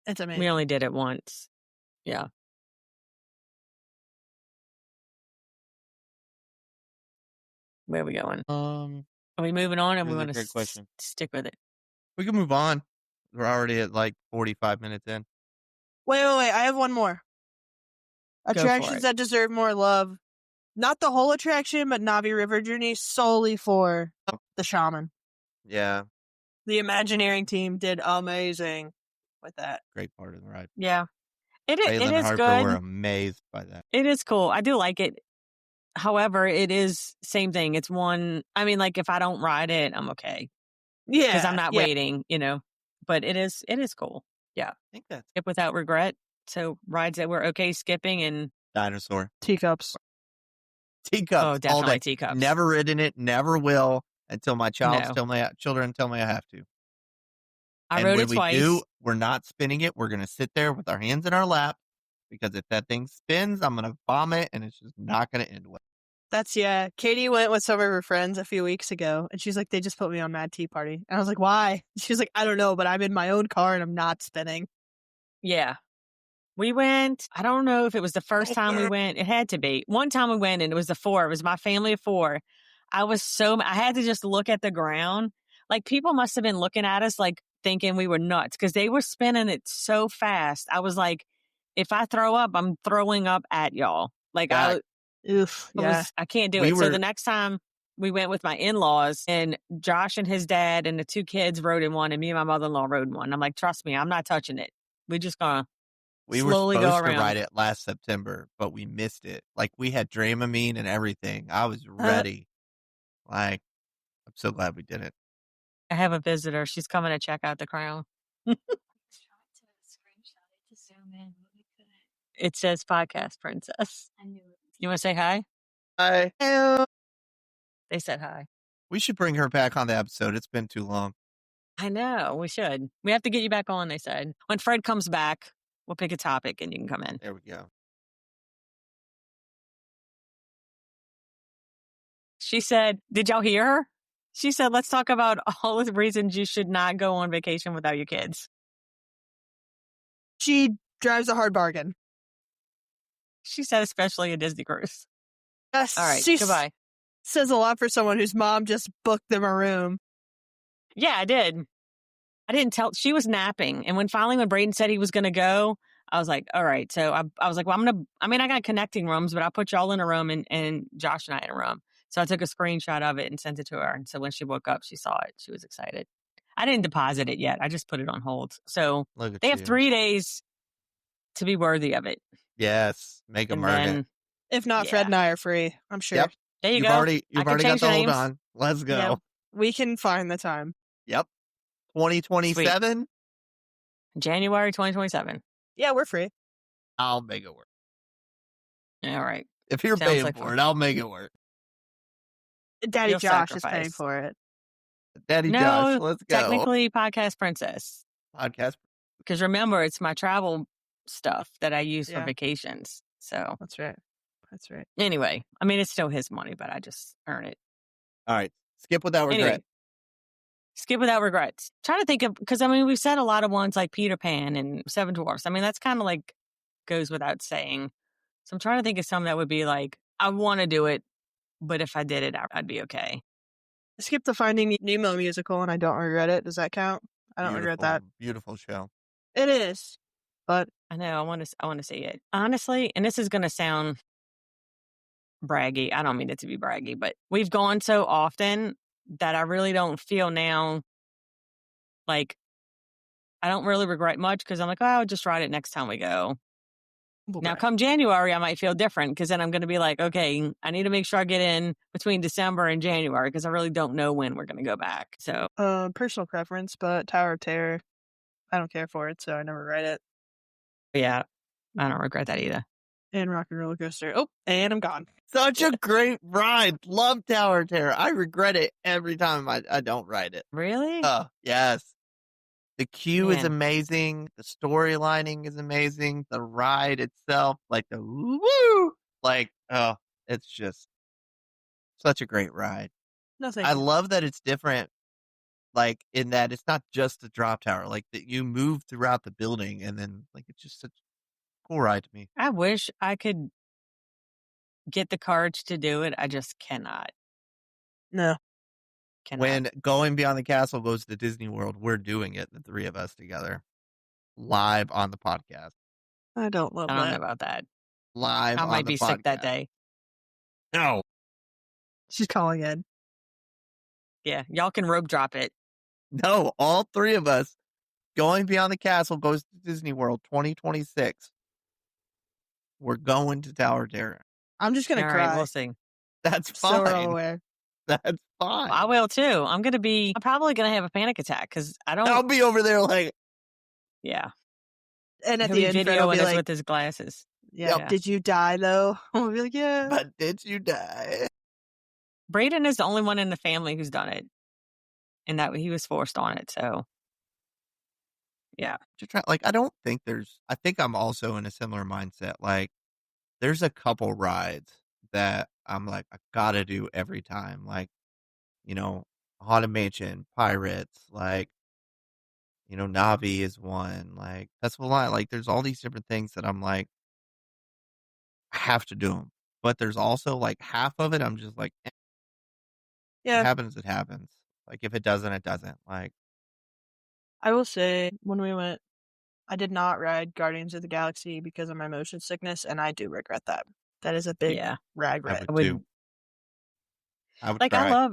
it's amazing. We only did it once. Yeah. Where are we going? Are we moving on, or we want to stick with it? We can move on. We're already at like 45 minutes in. Wait. I have one more. for Attractions it. that deserve more love. Not the whole attraction, but Navi River Journey solely for the shaman. Yeah, The Imagineering team did amazing with that. great part of the ride. Yeah. It Caitlin and is Harper good. were amazed by that. It is cool. I do like it. However, it is same thing. It's one, I mean, like, if I don't ride it, I'm okay. Yeah. Because I'm not waiting, but it is cool. Yeah. I think that's Skip without regret. So rides that we're okay skipping, and Dinosaur. Teacups. Teacups. Oh, definitely all day. Teacups. Never ridden it, never will until my children No. tell me I have to. I and rode when it we twice. do, we're not spinning it. We're going to sit there with our hands in our lap, because if that thing spins, I'm going to vomit, and it's just not going to end well. Katie went with some of her friends a few weeks ago, and she's like, they just put me on Mad Tea Party. And I was like, why? She's like, I don't know, but I'm in my own car and I'm not spinning. Yeah. We went, I don't know if it was the first time we went. It had to be. One time we went, and it was it was my family of 4. I had to just look at the ground. Like, people must have been looking at us, like, thinking we were nuts, because they were spinning it so fast. I was like, if I throw up, I'm throwing up at y'all. Like, Yeah. I can't do it. So the next time we went with my in-laws, and Josh and his dad and the 2 kids rode in one, and me and my mother-in-law rode in one. I'm like, trust me, I'm not touching it. We're just gonna slowly go around. We were supposed to ride it last September, but we missed it. Like, we had Dramamine and everything. I was ready. I'm so glad we did it. I have a visitor. She's coming to check out the crown. It says Podcast Princess. I knew it. You want to say hi? Hi. Hello. They said hi. We should bring her back on the episode. It's been too long. I know. We should. We have to get you back on, they said. When Fred comes back, we'll pick a topic and you can come in. There we go. She said, did y'all hear her? She said, let's talk about all the reasons you should not go on vacation without your kids. She drives a hard bargain. She said, especially a Disney cruise. Yes, All right, she goodbye. says a lot for someone whose mom just booked them a room. Yeah, I did. I didn't tell. She was napping, and when Braden said he was going to go, I was like, all right. So I was like, well, I got connecting rooms, but I'll put y'all in a room and Josh and I in a room. So I took a screenshot of it and sent it to her. And so when she woke up, she saw it. She was excited. I didn't deposit it yet. I just put it on hold. So Look at they have you. 3 days to be worthy of it. Yes, make them earn it. If not, Yeah. Fred and I are free. I'm sure. Yep. There you You've go. already I can got change the the hold names. on. Let's go. Yeah. We can find the time. Yep. 2027. January 2027. Yeah, we're free. I'll make it work. All right. If you're Sounds paying like for fun. it, I'll make it work. Daddy You'll Josh is sacrifice. paying for it. Daddy No, Josh, let's go. technically Podcast Princess. Podcast. Because remember, it's my travel stuff that I use for Yeah. vacations. So That's right. That's right. anyway, I mean, it's still his money, but I just earn it. All right. Skip without regret. Anyway, skip without regrets. Trying to think of, because I mean, we've said a lot of ones like Peter Pan and Seven Dwarfs. I mean, that's kind of like goes without saying. So I'm trying to think of some that would be like, I want to do it, but if I did it, I'd be okay. I skipped the Finding Nemo musical and I don't regret it. Does that count? I don't regret that. Beautiful show. It is. But I know I want to see it. Honestly, and this is going to sound braggy. I don't mean it to be braggy, but we've gone so often that I really don't feel now like I don't really regret much because I'm like, oh, I'll just ride it next time we go. Now, come January, I might feel different because then I'm going to be like, okay, I need to make sure I get in between December and January because I really don't know when we're going to go back. So, personal preference, but Tower of Terror, I don't care for it, so I never ride it. yeah, I don't regret that either. And Rock and Roller Coaster. Oh, and I'm gone. Such a great ride. Love Tower of Terror. I regret it every time I don't ride it. Really? Oh, yes. The queue is Man. amazing. The storylining is amazing. The ride itself, like the woo, like, oh, it's just such a great ride. No, thank I you. love that it's different, like, in that it's not just the drop tower, like, that you move throughout the building, and then, like, it's just such a cool ride to me. I wish I could get the courage to do it. I just cannot. No. Cannot. When Going Beyond the Castle goes to Disney World, we're doing it, the three of us together, live on the podcast. I don't love I don't that. know about that. Live I on might the be podcast. sick that day. No. She's calling in. Yeah, y'all can rope drop it. No, all three of us. Going Beyond the Castle goes to Disney World 2026. We're going to Tower of Terror. I'm just going to All cry. right, we'll see. That's So we're all fine. aware. That's fine. I will too. I'm probably going to have a panic attack because I don't. I'll be over there like, Yeah. And at He'll the be end, Fred will videoing be us like, with his glasses. yeah, Yep. did you die though? We'll be like, yeah. but did you die? Braden is the only one in the family who's done it. And that he was forced on it. So, yeah. Just try, like, I think I'm also in a similar mindset. Like, there's a couple rides that I'm like, I gotta do every time. Like, Haunted Mansion, Pirates, like, Navi is one, like, Festival Line. Like, there's all these different things that I'm like, I have to do them. But there's also, like, half of it, I'm just like, Yeah. it happens, it happens. Like, if it doesn't, it doesn't. Like, I will say, when we went, I did not ride Guardians of the Galaxy because of my motion sickness, and I do regret that. That is a big regret. I would too. I would like, cry.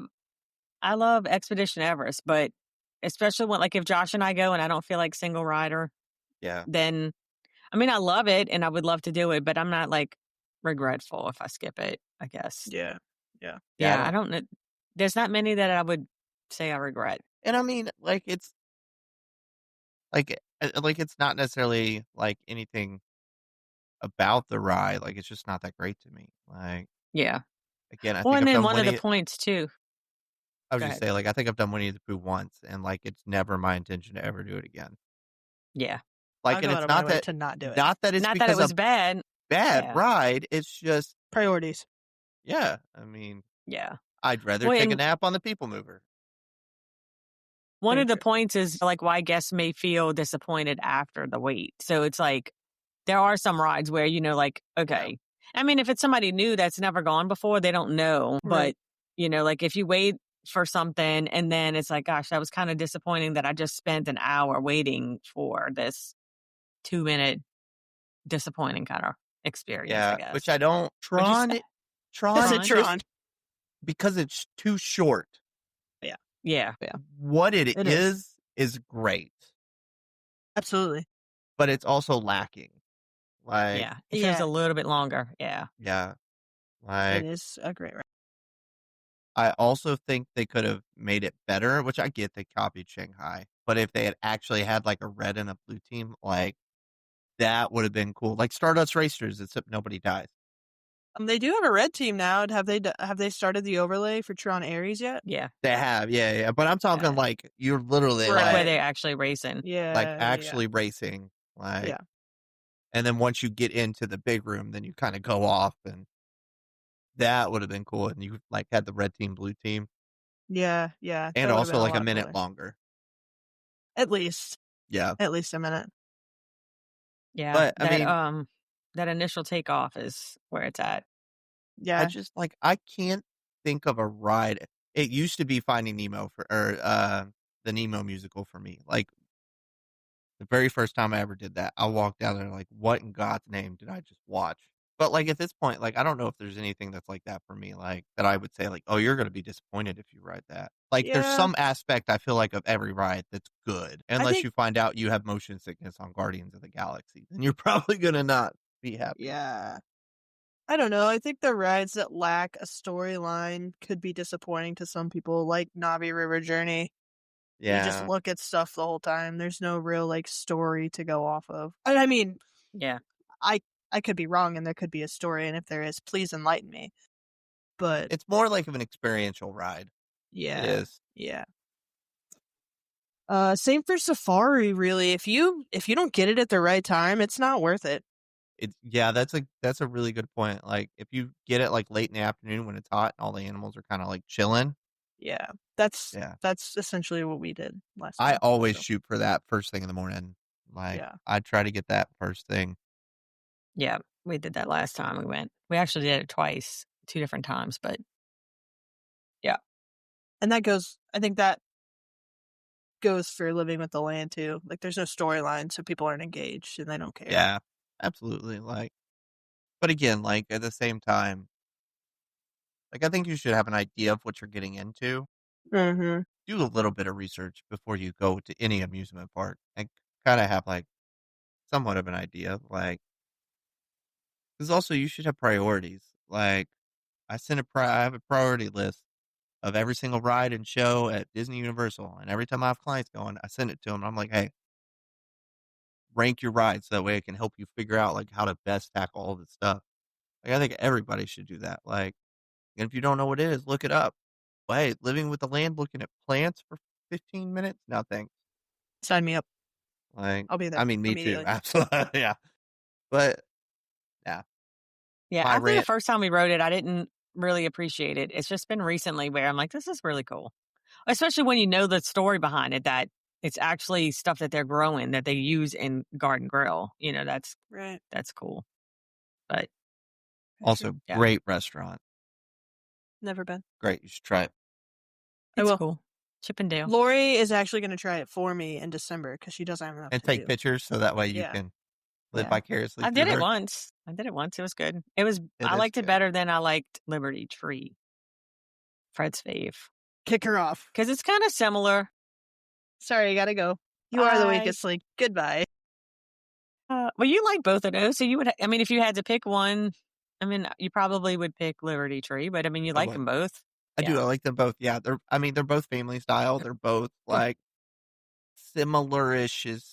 I love Expedition Everest, but especially when, like, if Josh and I go and I don't feel like single rider, Yeah. then, I mean, I love it and I would love to do it, but I'm not, like, regretful if I skip it, I guess. Yeah. Yeah, I don't know. There's not many that I would say I regret. And I mean, like, it's not necessarily like anything about the ride. Like, it's just not that great to me. Like, Yeah. again, I Well, think and I've then done one of Winnie. the points too. I was Go just ahead. saying, like, I think I've done Winnie the Pooh once, and like, it's never my intention to ever do it again. Yeah. Like, I'll and go it's out of my not way that to not do it. not that it's Not that because it was of bad. bad Yeah. ride. It's just, Priorities. yeah. I mean, Yeah. I'd rather Well, take a and- nap on the People Mover. One Very of the true. points is like why guests may feel disappointed after the wait. So it's like there are some rides where, like, okay. I mean, if it's somebody new that's never gone before, they don't know. Right. But, like if you wait for something and then it's like, gosh, that was kind of disappointing that I just spent an hour waiting for this 2-minute disappointing kind of experience, I Yeah, guess. which I don't. Would you Tron, say? That's Tron, it, Tron? just Tron. because it's too short. Yeah. What it It is great, Absolutely. but it's also lacking. Like, Yeah. If it was a little bit longer. Yeah. yeah, It like is a great ride. I also think they could have made it better, which I get they copied Shanghai, but if they had actually had like a red and a blue team, like that would have been cool. Like Stardust Racers, except nobody dies. They do have a red team now. Have they started the overlay for Tron Ares yet? Yeah. They have, yeah. But I'm talking Yeah. like you're literally Right. Where like they're actually racing. Yeah. actually racing. Like, Yeah. and then once you get into the big room, then you kind of go off, and that would have been cool. And you like had the red team, blue team, Yeah. Yeah. and That would have also been like a lot minute cooler. longer. At least Yeah, a minute. Yeah. but I mean, that initial takeoff is where it's at. Yeah. I just like I can't think of a ride. It used to be Finding Nemo the Nemo musical for me. Like the very first time I ever did that, I walked down there like, what in God's name did I just watch? But like at this point, like I don't know if there's anything that's like that for me, like that I would say like, oh, you're gonna be disappointed if you ride that. Like there's Yeah. some aspect I feel like of every ride that's good, unless think- you find out you have motion sickness on Guardians of the Galaxy, then you're probably gonna not be happy. Yeah. I don't know. I think the rides that lack a storyline could be disappointing to some people, like Navi River Journey. You just Yeah, look at stuff the whole time. There's no real like story to go off of. And I mean, Yeah. I could be wrong, and there could be a story, and if there is, please enlighten me. But it's more like of an experiential ride. yeah, It is. yeah. Same for Safari. Really, if you don't get it at the right time, it's not worth it. That's a really good point. Like if you get it like late in the afternoon when it's hot and all the animals are kind of like chilling. Yeah, that's Yeah. essentially what we did last I time. always so. shoot for that first thing in the morning. Like Yeah. I try to get that first thing. Yeah. We did that last time we went. We actually did it twice, 2 different times, but yeah. And that goes, I think that goes for Living with the Land too. Like there's no storyline, so people aren't engaged and they don't care. Yeah, absolutely. Like, but again, like at the same time, like I think you should have an idea of what you're getting into. Mm-hmm. Do a little bit of research before you go to any amusement park and kind of have like somewhat of an idea. Like, because also you should have priorities. Like, I have a priority list of every single ride and show at Disney Universal, and every time I have clients going, I send it to them. And I'm like, hey, rank your rides so that way it can help you figure out like how to best tackle all this stuff. Like, I think everybody should do that. Like, and if you don't know what it is, look it up. But hey, Living with the Land, looking at plants for 15 minutes, no thanks. Sign me up. Like, I'll be there. I mean, me too, immediately. absolutely, yeah. But yeah, Yeah. My After the rant- first time we rode it, I didn't really appreciate it. It's just been recently where I'm like, this is really cool. Especially when you know the story behind it, that it's actually stuff that they're growing that they use in Garden Grill. That's Right. that's cool. But also Yeah. great restaurant. Never been. Great, you should try it. I it's will. cool. Chippendale. Lori is actually going to try it for me in December because she doesn't have enough And to take do. pictures so that way you Yeah. can live Yeah. vicariously. I through did it her. once. It was good. I is liked it good. better than I liked Liberty Tree. Fred's fave. Kick her off. Because it's kind of similar. Sorry, I gotta go. You are the Bye. weakest link. Goodbye. Well, you like both of those, so you would. I mean, if you had to pick one, I mean, you probably would pick Liberty Tree, but I mean, you I like would. them both. I do. I like them both. Yeah, they're both family style. They're both like similar-ish as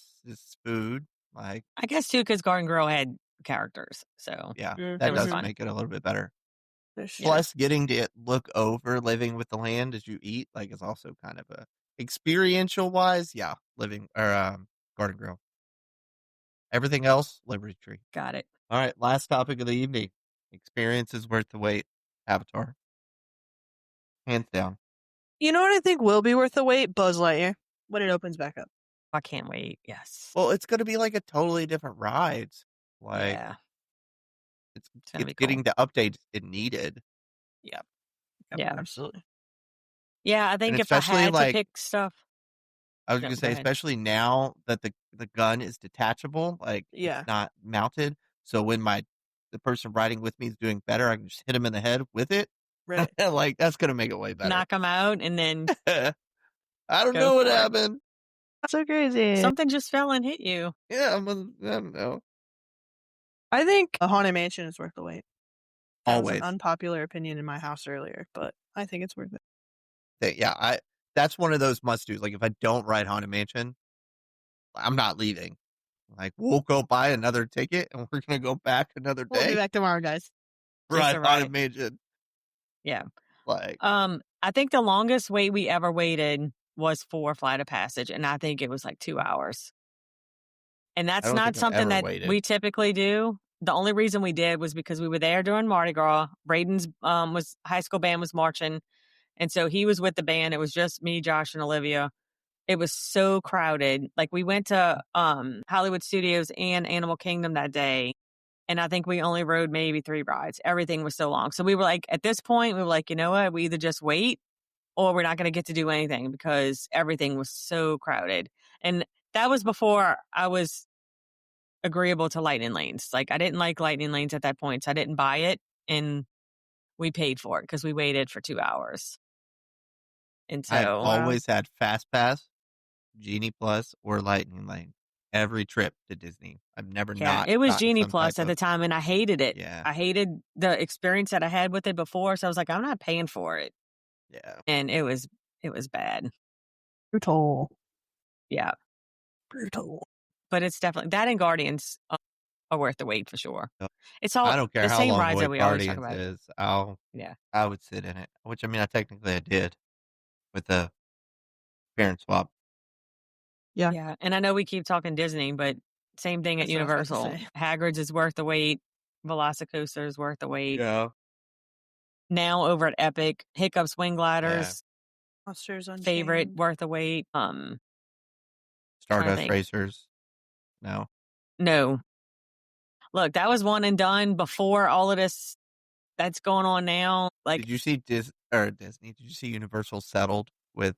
food. Like, I guess too, because Garden Grill had characters, so yeah, Mhm. that It was does fun. make it a little bit better. There's Plus, getting to look over Living with the Land as you eat, like, is also kind of a experiential wise. Yeah, Garden Grill. Everything else, Liberty Tree. got it. All right, last topic of the evening: experience is worth the wait. Avatar, hands down. You know what I think will be worth the wait? Buzz Lightyear. when it opens back up. I can't wait. Yes. Well, it's going to be like a totally different ride. Like, Yeah. it's gonna be getting cool. the updates it needed. Yep, Yeah. absolutely. Yeah, I And think if I especially had to like, pick stuff, I was no, going to go say, ahead. especially now that the gun is detachable, like Yeah. it's not mounted. So when the person riding with me is doing better, I can just hit him in the head with it. Right. Like, that's going to make it way better. Knock them out and then I don't go know what for it. happened. That's so crazy. Something just fell and hit you. Yeah, I don't know. I think a Haunted Mansion is worth the wait. That was Always. an unpopular opinion in my house earlier, but I think it's worth it. Yeah, that's one of those must-dos. Like, if I don't ride Haunted Mansion, I'm not leaving. Like, we'll go buy another ticket, and we're going to go back another We'll be day. back tomorrow, guys. Just Ride to Haunted ride. Mansion. Yeah. Like, I think the longest wait we ever waited was for Flight of Passage, and I think it was like 2 hours. And I that's don't not think I've something ever that waited. we typically do. The only reason we did was because we were there during Mardi Gras. Braden's high school band was marching, and so he was with the band. It was just me, Josh, and Olivia. It was so crowded. Like, we went to Hollywood Studios and Animal Kingdom that day, and I think we only rode maybe 3 rides. Everything was so long. So we were like, at this point, we were like, you know what? We either just wait or we're not going to get to do anything because everything was so crowded. And that was before I was agreeable to lightning lanes. Like, I didn't like lightning lanes at that point, so I didn't buy it, and we paid for it because we waited for 2 hours. And I've so, always had Fast Pass, Genie Plus, or Lightning Lane. Every trip to Disney. I've never yeah, not it was gotten Genie some type Plus at of, the time, and I hated it. yeah, I hated the experience that I had with it before, so I was like, I'm not paying for it. yeah. And it was bad. Brutal. Yeah. Brutal. But it's definitely that, and Guardians are worth the wait for sure. So, It's all I don't care the how same long the rides that wait we always talk Guardians about. is. Yeah. I would sit in it. Which, I mean, I technically did with the parent swap. Yeah. Yeah. And I know we keep talking Disney, but same thing at That's what I was about to Universal. say. Hagrid's is worth the wait. Velocicoaster is worth the wait. Yeah. Now over at Epic, Hiccup Swing Gliders, Monsters Unchained. favorite, worth the wait. Stardust think. Racers. No. No. Look, that was one and done before all of this that's going on now. Like, Did you see Disney? Did you see Universal settled with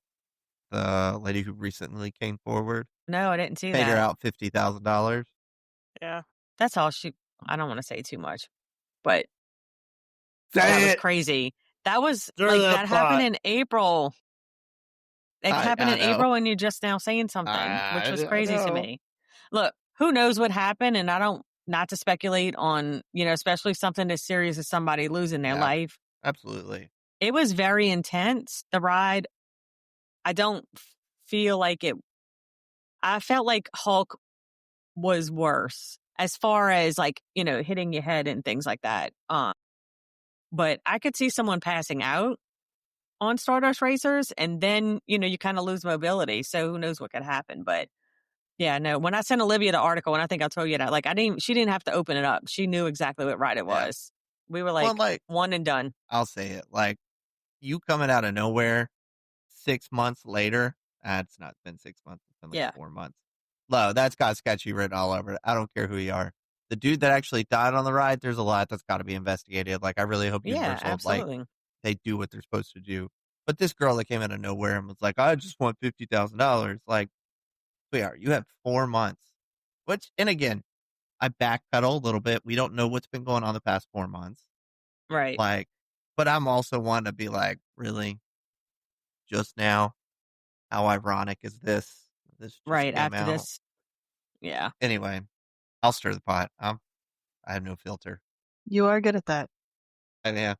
the lady who recently came forward? no, I didn't see Paid her that. out $50,000. Yeah. That's all I don't want to say too much, but Say that was it. crazy. That was Stir like that that happened pot. in April. It happened I in know. April, and you're just now saying something, which was I crazy to know. me. Look, who knows what happened, and I don't, not to speculate on, especially something as serious as somebody losing their Yeah. life. Absolutely. It was very intense. The ride, I don't feel like it. I felt like Hulk was worse as far as like, hitting your head and things like that. But I could see someone passing out on Stardust Racers, and then, you kind of lose mobility. So who knows what could happen. But yeah, no, when I sent Olivia the article, and I think I told you that, like, she didn't have to open it up. She knew exactly what ride it Yeah. was. We were Well, like, like, one and done. I'll say it. Like, you coming out of nowhere 6 months later. It's not been 6 months. It's been like Yeah. 4 months. No, that's got sketchy written all over it. I don't care who you are. The dude that actually died on the ride, there's a lot that's got to be investigated. Like, I really hope Yeah, Universal, like, absolutely. they do what they're supposed to do. But this girl that came out of nowhere and was like, I just want $50,000. Like, sweetheart, you have 4 months. Which, and again, I backpedal a little bit. We don't know what's been going on the past 4 months. Right. Like, but I'm also one to be like, really? Just now? How ironic is this? This just Right. came After out. this. Yeah. Anyway, I'll stir the pot. I have no filter. You are good at that. And yeah.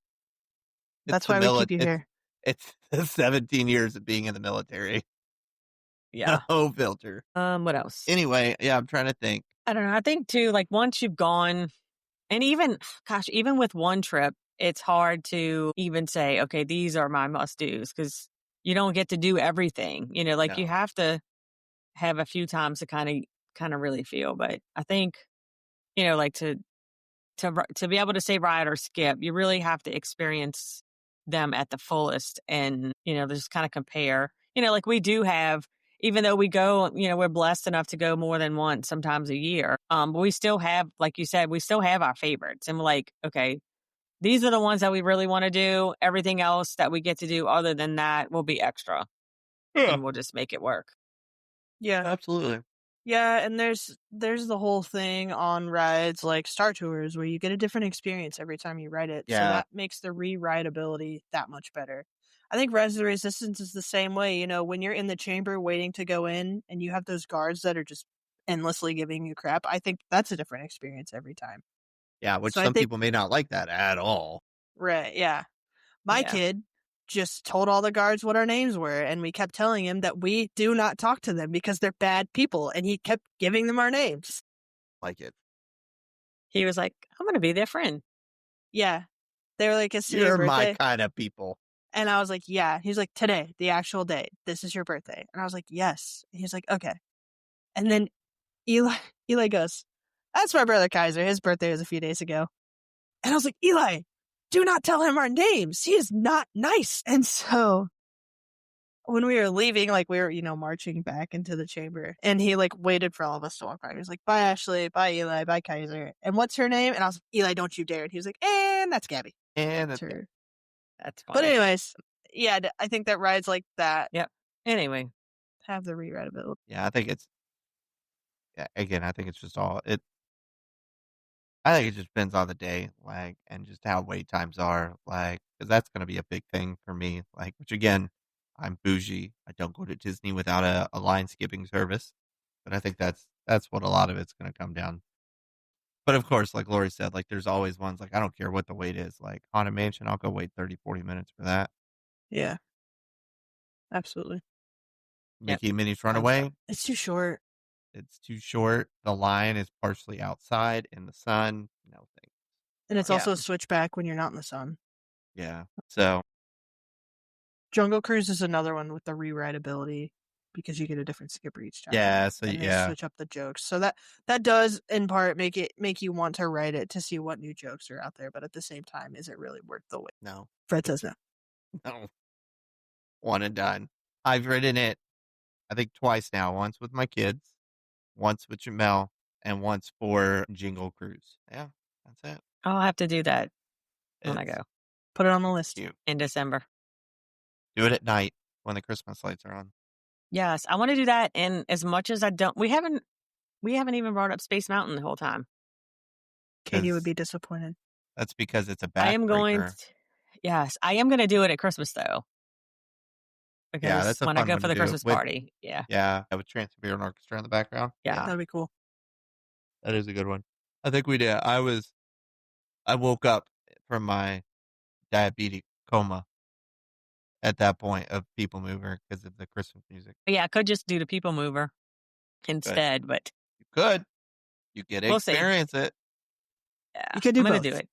That's why we keep you here. It's 17 years of being in the military. Yeah. No filter. What else? Anyway, yeah, I'm trying to think. I don't know. I think too, like, once you've gone, and even with one trip, it's hard to even say, okay, these are my must do's, because you don't get to do everything. Like, you No. have to have a few times to kind of really feel. But I think, like, to be able to say ride or skip, you really have to experience them at the fullest, and just kind of compare. Like, we do have, even though we go, we're blessed enough to go more than once, sometimes a year. But we still have, like you said, we still have our favorites. And we're like, okay, these are the ones that we really want to do. Everything else that we get to do other than that will be extra. Yeah. And we'll just make it work. Yeah. Absolutely. Yeah, and there's the whole thing on rides like Star Tours where you get a different experience every time you ride it. So Yeah. that makes the re-rideability that much better. I think Rise of the Resistance is the same way. When you're in the chamber waiting to go in and you have those guards that are just endlessly giving you crap, I think that's a different experience every time. Yeah, which So I some think people may not like that at all. right, yeah. My Yeah. kid just told all the guards what our names were, and we kept telling him that we do not talk to them because they're bad people, and he kept giving them our names. Like it. He was like, I'm going to be their friend. Yeah. They were like, it's today's You're birthday. my kind of people. And I was like, yeah. He's like, today, the actual day. This is your birthday. And I was like, yes. And he's like, okay. And then Eli goes, that's my brother Kaiser. His birthday was a few days ago. And I was like, Eli, do not tell him our names. He is not nice. And so when we were leaving, like we were, marching back into the chamber, and he like waited for all of us to walk by. He was like, bye, Ashley, bye, Eli, bye, Kaiser. And what's her name? And I was like, Eli, don't you dare. And he was like, and that's Gabby. And That's her. That's funny. But anyways, yeah, I think that rides like that Yep. Anyway. have the re-rideability. yeah, I think it's just all it. I think it just depends on the day, like, and just how wait times are, like, because that's going to be a big thing for me. Like, which again, I'm bougie. I don't go to Disney without a line skipping service, but I think that's what a lot of it's going to come down. But of course, like Lori said, like there's always ones like I don't care what the wait is. Like Haunted Mansion, I'll go wait 30, 40 minutes for that. Yeah, absolutely. Mickey and Minnie's Runaway, It's too short. it's too short. The line is partially outside in the sun. No thanks. And it's Yeah. also a switchback when you're not in the sun. Yeah. So Jungle Cruise is another one with the re-rideability because you get a different skipper each time. yeah, so and they yeah, switch up the jokes. So that does in part make you want to ride it to see what new jokes are out there, but at the same time, is it really worth the wait? no, Fred says no. no, one and done. I've ridden it, I think twice now. Once with my kids, once with Jamel, and once for Jingle Cruise. Yeah, that's it. I'll have to do that when I It's go Put it on the list. cute. in December. Do it at night when the Christmas lights are on. Yes, I want to do that. And as much as I don't, we haven't even brought up Space Mountain the whole time. Katie would 'Cause be disappointed. that's because it's a I am going. backbreaker. Yes, I am going to do it at Christmas though, Yeah, because that's a when I fun go one for to the do Christmas with party, yeah, with Trans-Siberian Orchestra in the background. yeah, That'd be cool. That is a good one. I think we did. I woke up from my diabetic coma at that point of People Mover because of the Christmas music. yeah. I could just do the People Mover instead, but You could. You get to We'll see. experience it yeah, You could do I'm going both. to do it.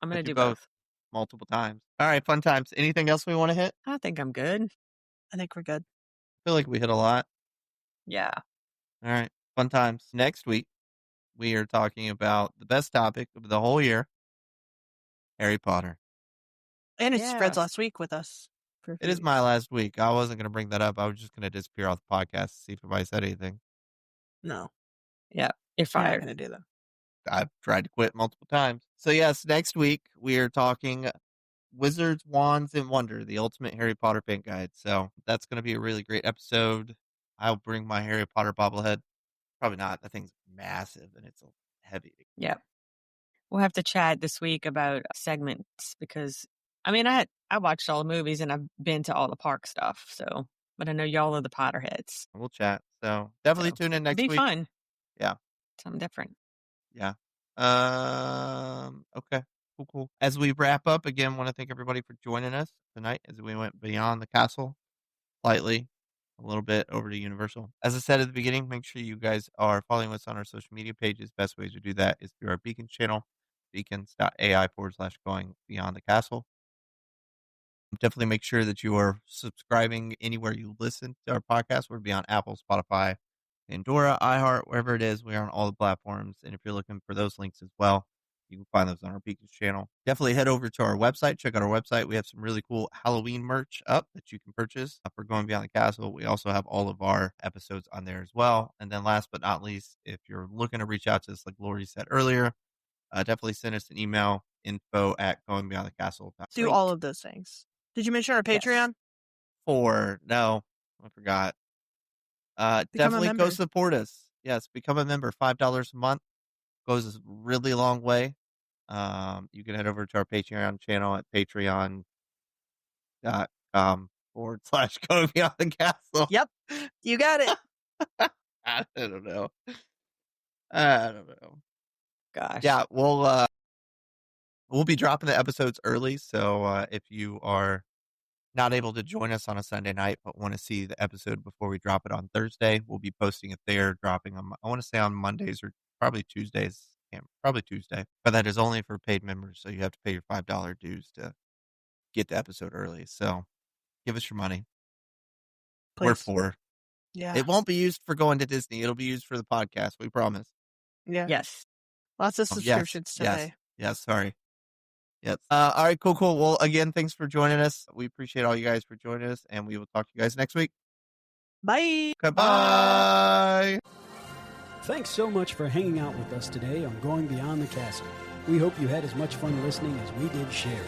I'm going Could to do do both. multiple times. All right, fun times. Anything else we want to hit? I think I'm good. I think we're good. I feel like we hit a lot. Yeah. All right, fun times. Next week, we are talking about the best topic of the whole year, Harry Potter. And it's Fred's Yes. last week with us. For a It few is my weeks. last week. I wasn't going to bring that up. I was just going to disappear off the podcast to see if anybody said anything. No, You're you're not fired. going to do that. I've tried to quit multiple times. So yes, next week we are talking Wizards, Wands, and Wonder, the ultimate Harry Potter fan guide. So that's going to be a really great episode. I'll bring my Harry Potter bobblehead. Probably not. That thing's massive and it's heavy. Yep. We'll have to chat this week about segments because I mean I watched all the movies and I've been to all the park stuff. So, but I know y'all are the Potterheads. We'll chat. So definitely So, tune in next Be week. fun. Yeah. Something different. Yeah. Okay. Cool. As we wrap up, again, want to thank everybody for joining us tonight as we went beyond the castle slightly, a little bit over to Universal. As I said at the beginning, make sure you guys are following us on our social media pages. Best ways to do that is through our Beacons channel, beacons.ai/going beyond the castle. Definitely make sure that you are subscribing anywhere you listen to our podcast. We're beyond Apple, Spotify, Pandora, iHeart, wherever it is. We are on all the platforms. And if you're looking for those links as well, You can find those on our Beacons channel. Definitely head over to our website. Check out our website. We have some really cool Halloween merch up that you can purchase for Going Beyond the Castle. We also have all of our episodes on there as well. And then last but not least, if you're looking to reach out to us, like Lori said earlier, definitely send us an email, info@goingbeyondthecastle.com. Do all of those things. Did you mention our Patreon? No, I forgot. Definitely go support us. Yes, become a member. $5 a month goes a really long way. You can head over to our Patreon channel at patreon.com/Going Beyond the Castle. Yep, you got it. I don't know. Gosh. Yeah, we'll be dropping the episodes early, so if you are not able to join us on a Sunday night but want to see the episode before we drop it on Thursday, we'll be posting it there, dropping them, I want to say on Mondays or probably Tuesdays. Yeah, probably Tuesday. But that is only for paid members, so you have to pay your $5 dues to get the episode early. So give us your money. Please. We're for. Yeah. It won't be used for going to Disney. It'll be used for the podcast. We promise. Yeah. Yes. Lots of subscriptions today. Yes. Sorry. Yes. All right. Cool. Well, again, thanks for joining us. We appreciate all you guys for joining us, and we will talk to you guys next week. Bye. Goodbye. Thanks so much for hanging out with us today on Going Beyond the Castle. We hope you had as much fun listening as we did sharing.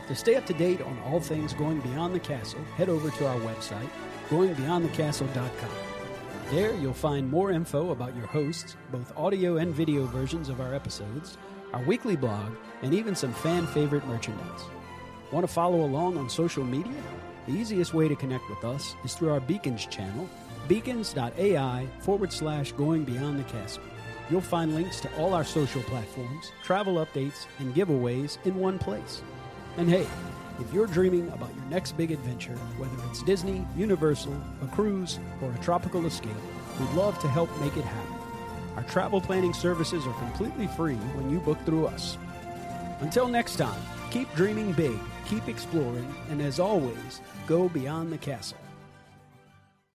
To stay up to date on all things Going Beyond the Castle, head over to our website, goingbeyondthecastle.com. There you'll find more info about your hosts, both audio and video versions of our episodes, our weekly blog, and even some fan-favorite merchandise. Want to follow along on social media? The easiest way to connect with us is through our Beacons channel, beacons.ai/Going Beyond the Castle. You'll find links to all our social platforms, travel updates, and giveaways in one place. And hey, if you're dreaming about your next big adventure, whether it's Disney, Universal, a cruise, or a tropical escape, we'd love to help make it happen. Our travel planning services are completely free when you book through us. Until next time, keep dreaming big, keep exploring, and as always, go beyond the castle.